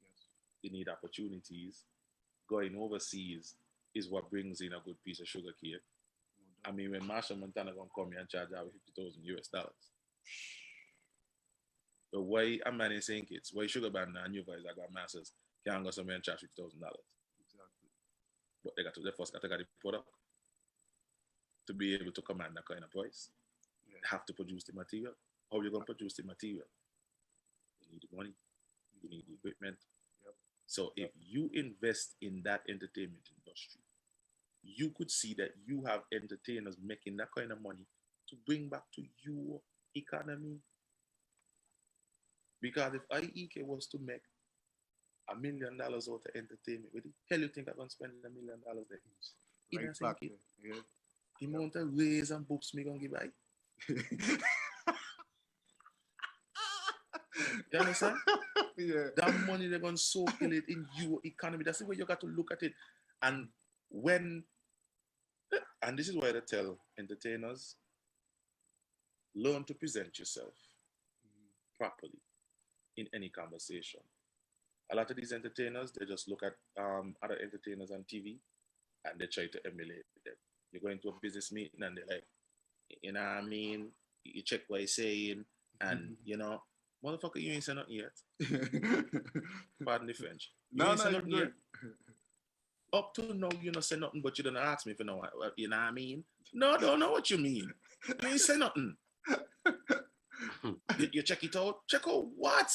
Yes. It need opportunities. Going overseas is what brings in a good piece of sugar cake. I mean, when Marshall Montana gonna come here and charge out $50,000 US. But why a man in St. Kitts, why Sugar Band and New Guys that got masters can't go somewhere and charge $50,000? Exactly. But they first got to get the product to be able to command that kind of price. Yeah. They have to produce the material. How are you going to produce the material? You need the money. You need the equipment. Yep. So if you invest in that entertainment industry, you could see that you have entertainers making that kind of money to bring back to your economy. Because if IEK was to make $1 million out of entertainment, what the hell you think I'm going to spend $1 million there? Right back there. Yeah. The amount of raise and books me going to give I. You understand? Yeah. That money they're going to circulate in your economy. That's the way you got to look at it. And this is why I tell entertainers, learn to present yourself properly in any conversation. A lot of these entertainers, they just look at other entertainers on TV and they try to emulate them. You go into a business meeting and they're like, you know what I mean? You check what he's saying and, you know, motherfucker, you ain't saying nothing yet. Pardon the French. You ain't saying nothing yet. Up to now, you don't say nothing, but you don't ask me if you know what I mean. No, I don't know what you mean. You ain't say nothing. You check it out? Check out what?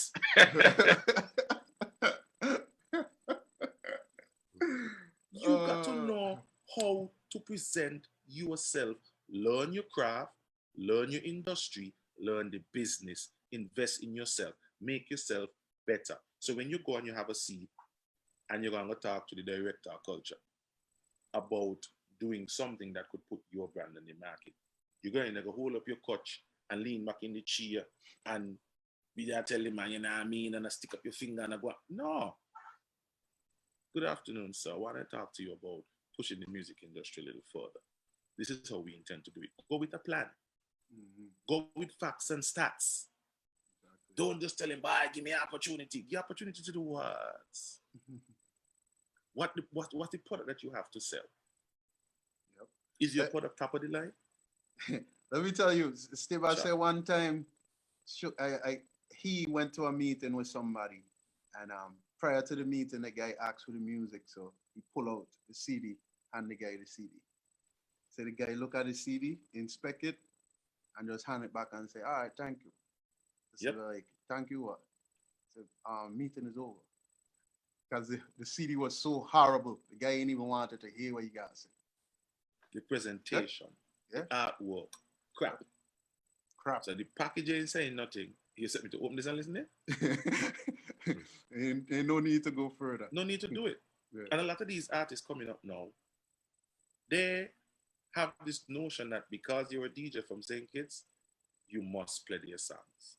You got to know how to present yourself. Learn your craft, learn your industry, learn the business, invest in yourself, make yourself better. So when you go and you have a seat and you're going to talk to the director of culture about doing something that could put your brand in the market, you're going to go hold up your couch and lean back in the chair and be there telling man, you know what I mean, and I stick up your finger and I go, no. Good afternoon, sir. I want to talk to you about pushing the music industry a little further. This is how we intend to do it. Go with a plan. Go with facts and stats. Exactly. Don't just tell him, bye, give me an opportunity. Give opportunity to do what? What's the product that you have to sell? Yep. Is your product top of the line? Let me tell you, Steve, I said one time, he went to a meeting with somebody, and prior to the meeting, the guy asked for the music, so he pulled out the CD, hand the guy the CD. So the guy look at the CD, inspect it, and just hand it back and say, all right, thank you. So like, thank you what? So meeting is over. Because the CD was so horrible, the guy ain't even wanted to hear what you got to say. The presentation, artwork, crap. So the package ain't saying nothing. You expect me to open this and listen there? Ain't no need to go further. No need to do it. Yeah. And a lot of these artists coming up now, they have this notion that because you're a DJ from St. Kitts, you must play their songs.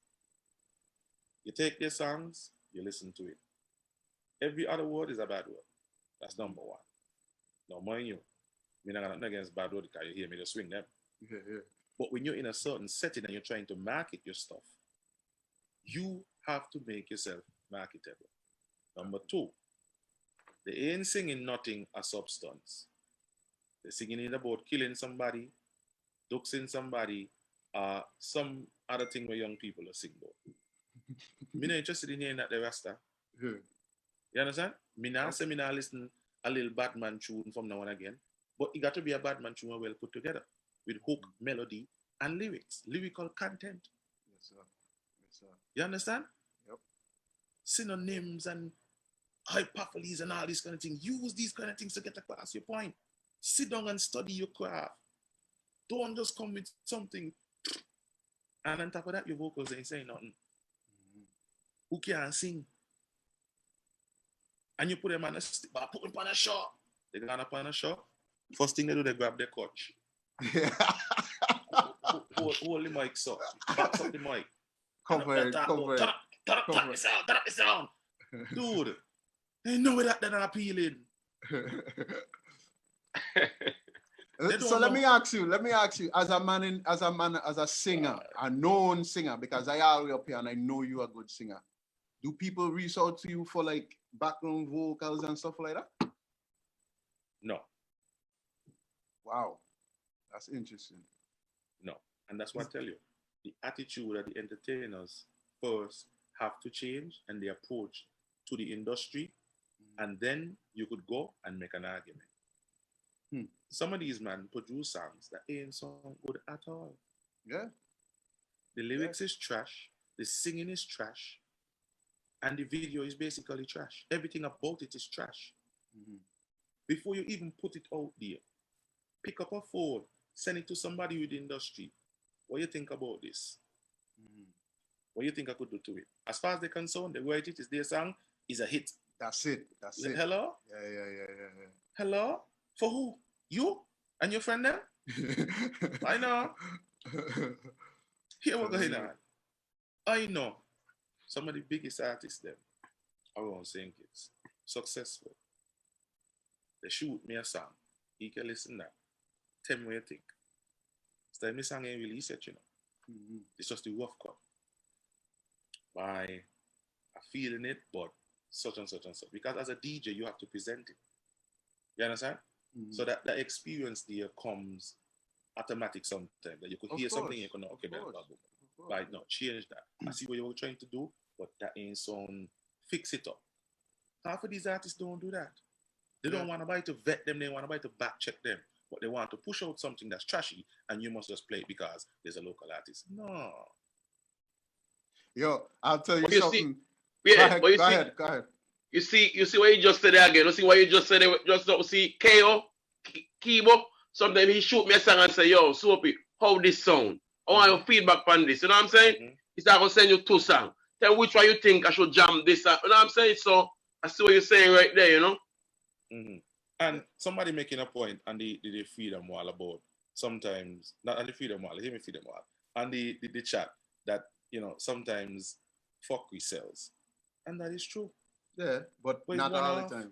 You take their songs, you listen to it. Every other word is a bad word. That's number one. Now, mind you, I got nothing against bad word because you hear me just swing them. Yeah. But when you're in a certain setting and you're trying to market your stuff, you have to make yourself marketable. Number two, they ain't singing nothing a substance. They're singing it about killing somebody, doxing somebody, some other thing where young people are singing about. Me not interested in hearing that the Rasta. Yeah. You understand? Me not say me not listen a little Batman tune from now and again, but it got to be a Batman tune well put together with hook, melody, and lyrics, lyrical content. Yes, sir. You understand? Yep. Synonyms and hyperboles and all these kind of things. Use these kind of things to get across your point. Sit down and study your craft. Don't just come with something. And on top of that, your vocals ain't saying nothing. Who can't sing? And you put them on a put them on a show. They gone up on a show. First thing they do, they grab their coach. Hold the mic so. Box up the mic. Cover it. Turn up the sound. Dude, they know that they're not appealing. So let me ask you, as a singer, a known singer, because I are way up here and I know you're a good singer. Do people reach out to you for like background vocals and stuff like that? No. Wow. That's interesting. No. And that's what I tell you. The attitude of the entertainers first have to change and the approach to the industry. And then you could go and make an argument. Some of these men produce songs that ain't so good at all. Yeah. The lyrics is trash. The singing is trash. And the video is basically trash. Everything about it is trash. Before you even put it out there, pick up a phone, send it to somebody with the industry. What do you think about this? What do you think I could do to it? As far as they're concerned, the way it is their song is a hit. That's it. Hello? Yeah. Hello? For who? You? And your friend there? I know. Here we're going on. I know some of the biggest artists them around St. Kitts, successful. They shoot me a song. You can listen to that. Tell me what you think. It's like my song ain't released yet, you know. It's just the rough cut. By I'm feeling it, but such and such and such. Because as a DJ, you have to present it. You understand? So that experience there comes automatic sometimes. That you could hear something, you could know, okay, right, no, change that. I see what you're trying to do, but that ain't sound, fix it up. Half of these artists don't do that. They don't want nobody to vet them, they want nobody to back check them. But they want to push out something that's trashy and you must just play it because there's a local artist. No. Yo, I'll tell you but something. Go ahead. You see what you just said there again. You see what you just said there, just don't see KO, Kibo. Sometimes he shoot me a song and say, yo, Soapy, how this sound? I want your feedback on this. You know what I'm saying? He's not going to send you 2 songs. Tell which one you think I should jam this. You know what I'm saying? So I see what you're saying right there, you know? And somebody making a point on the freedom wall about sometimes, not on the freedom wall, hear me freedom wall, on the chat that, you know, sometimes fuckery sells. And that is true. Yeah, but not all the time.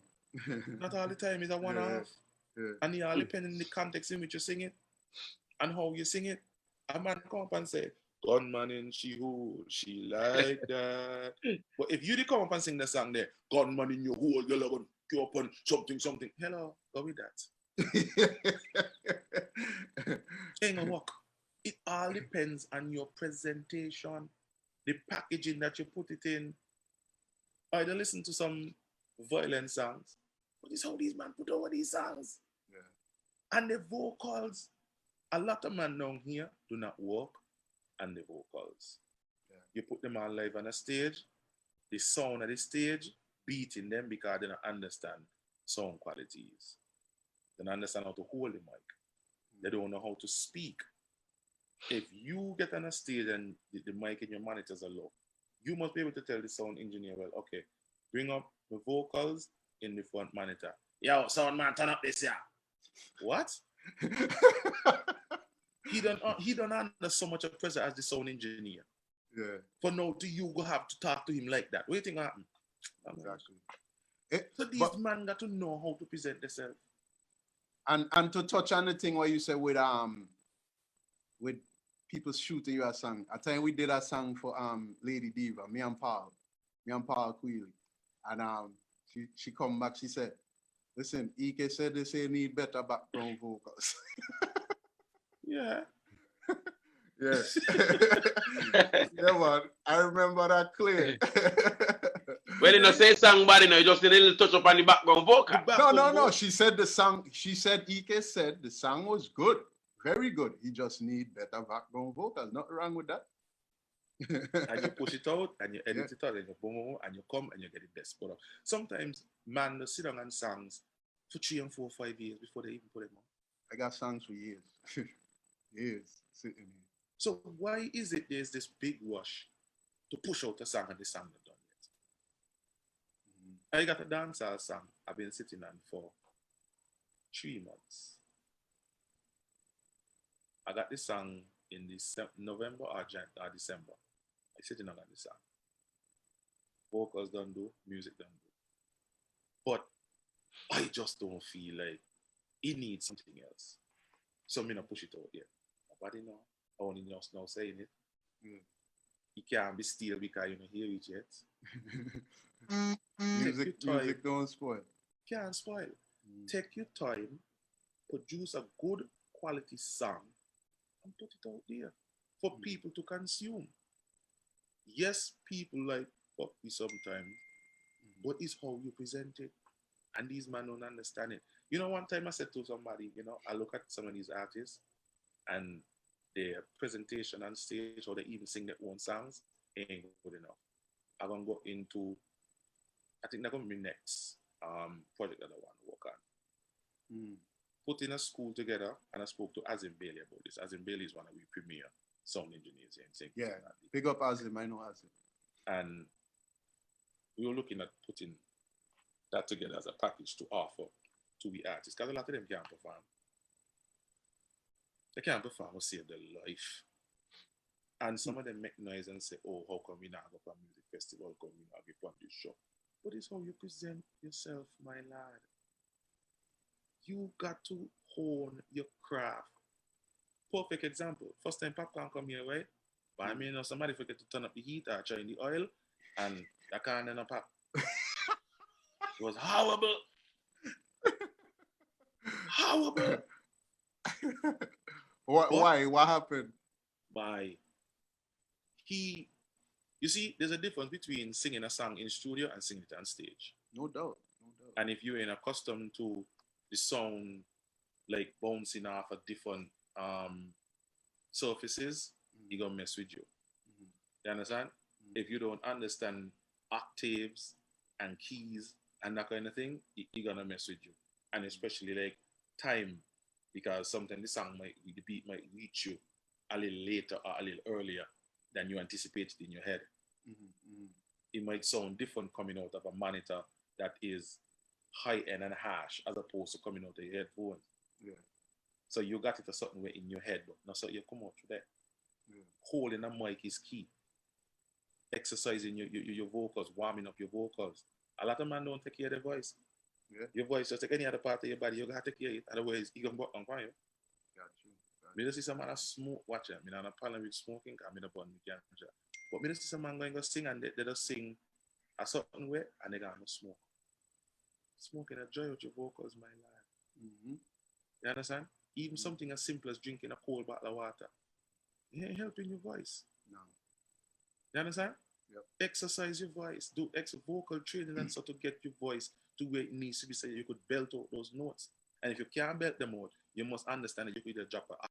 Not all the time. It's a one-off. Yeah. And it all depends on the context in which you sing it and how you sing it. A man come up and say, gunman in she hole, she like that. But if you did come up and sing the song there, gunman in your hole, you're going to go up on something. Hello, go with that. Ain't gonna work. It all depends on your presentation, the packaging that you put it in. I don't listen to some violent songs, but it's how these men put over these songs. Yeah. And the vocals, a lot of men down here do not work on the vocals. Yeah. You put them on live on a stage, the sound of the stage beating them because they don't understand sound qualities. They don't understand how to hold the mic. They don't know how to speak. If you get on a stage and the mic and your monitors are low, you must be able to tell the sound engineer, well, okay, bring up the vocals in the front monitor. Yo, sound man, turn up this here. What? He don't under so much of pressure as the sound engineer. Yeah. For now, you go have to talk to him like that. What do you think happened? Exactly. So these men got to know how to present themselves. And to touch on the thing what you said with people shooting you a song. I tell you, we did a song for Lady Diva, me and Paul Queely. And she come back, she said, listen, Ike said they say need better background vocals. Yeah. Yes. Yeah, man. I remember that clear. When you not say song bad, you just need a little touch up on the background vocal. No. She said Ike said the song was good. Very good. He just need better background vocals. Nothing wrong with that. And you push it out and you edit it out and you boom and you come and you get the best. But sometimes man sit down and songs for 3 and 4, 5 years before they even put them on. I got songs for years. Years sitting here. So why is it there's this big rush to push out a song and the song not done yet? I got a dancehall song I've been sitting on for 3 months. I got this song in November or December. I sitting on this song. Vocals done do, music done do. But I just don't feel like it needs something else. So I'm gonna push it out yet. Nobody know. I only just now saying it. It can't be still because you don't hear it yet. Music don't spoil. Can't spoil. Take your time, produce a good quality song, and put it out there for people to consume. Yes, people like puppy sometimes, but it's how you present it. And these men don't understand it. You know, one time I said to somebody, you know, I look at some of these artists and their presentation on stage, or they even sing their own songs, ain't good enough. I'm gonna go into, I think that's gonna be next project that I want to work on. Putting a school together, and I spoke to Azim Bailey about this. Azim Bailey is one of the premier sound engineers here in Yeah, big up Azim, I know Azim. And we were looking at putting that together as a package to offer to the artists, because a lot of them can't perform. They can't perform or save their life. And some of them make noise and say, oh, how come we not go for a music festival? How come we not go for this show? But it's how you present yourself, my lad. You got to hone your craft. Perfect example. First time popcorn come here, right? But I mean, somebody forget to turn up the heat or turn the oil, and that can't end up pop. It was horrible. Horrible. Why? What happened? You see, there's a difference between singing a song in studio and singing it on stage. No doubt. And if you're accustomed to the sound like bouncing off of different surfaces, it's gonna mess with you. You understand? If you don't understand octaves and keys and that kind of thing, it's gonna mess with you. And especially like time, because sometimes the beat might reach you a little later or a little earlier than you anticipated in your head. It might sound different coming out of a monitor that is high end and harsh as opposed to coming out of your headphones. So you got it a certain way in your head, but not so you come out with that. Holding a mic is key. Exercising your vocals, warming up your vocals. A lot of men don't take care of their voice. Your voice just like any other part of your body, you gotta take care of it. Otherwise, you gonna go on fire. Me just see some man smoke, watch it. Me not a problem with smoking, because me not born with ganja. But me just see some man going to sing and they just sing a certain way and they gonna smoke. Smoking a joy with your vocals, my lad. You understand? Even something as simple as drinking a cold bottle of water, it ain't helping your voice. No. You understand? Yep. Exercise your voice. Do vocal training and so to get your voice to where it needs to be so you could belt out those notes. And if you can't belt them out, you must understand that you could either drop a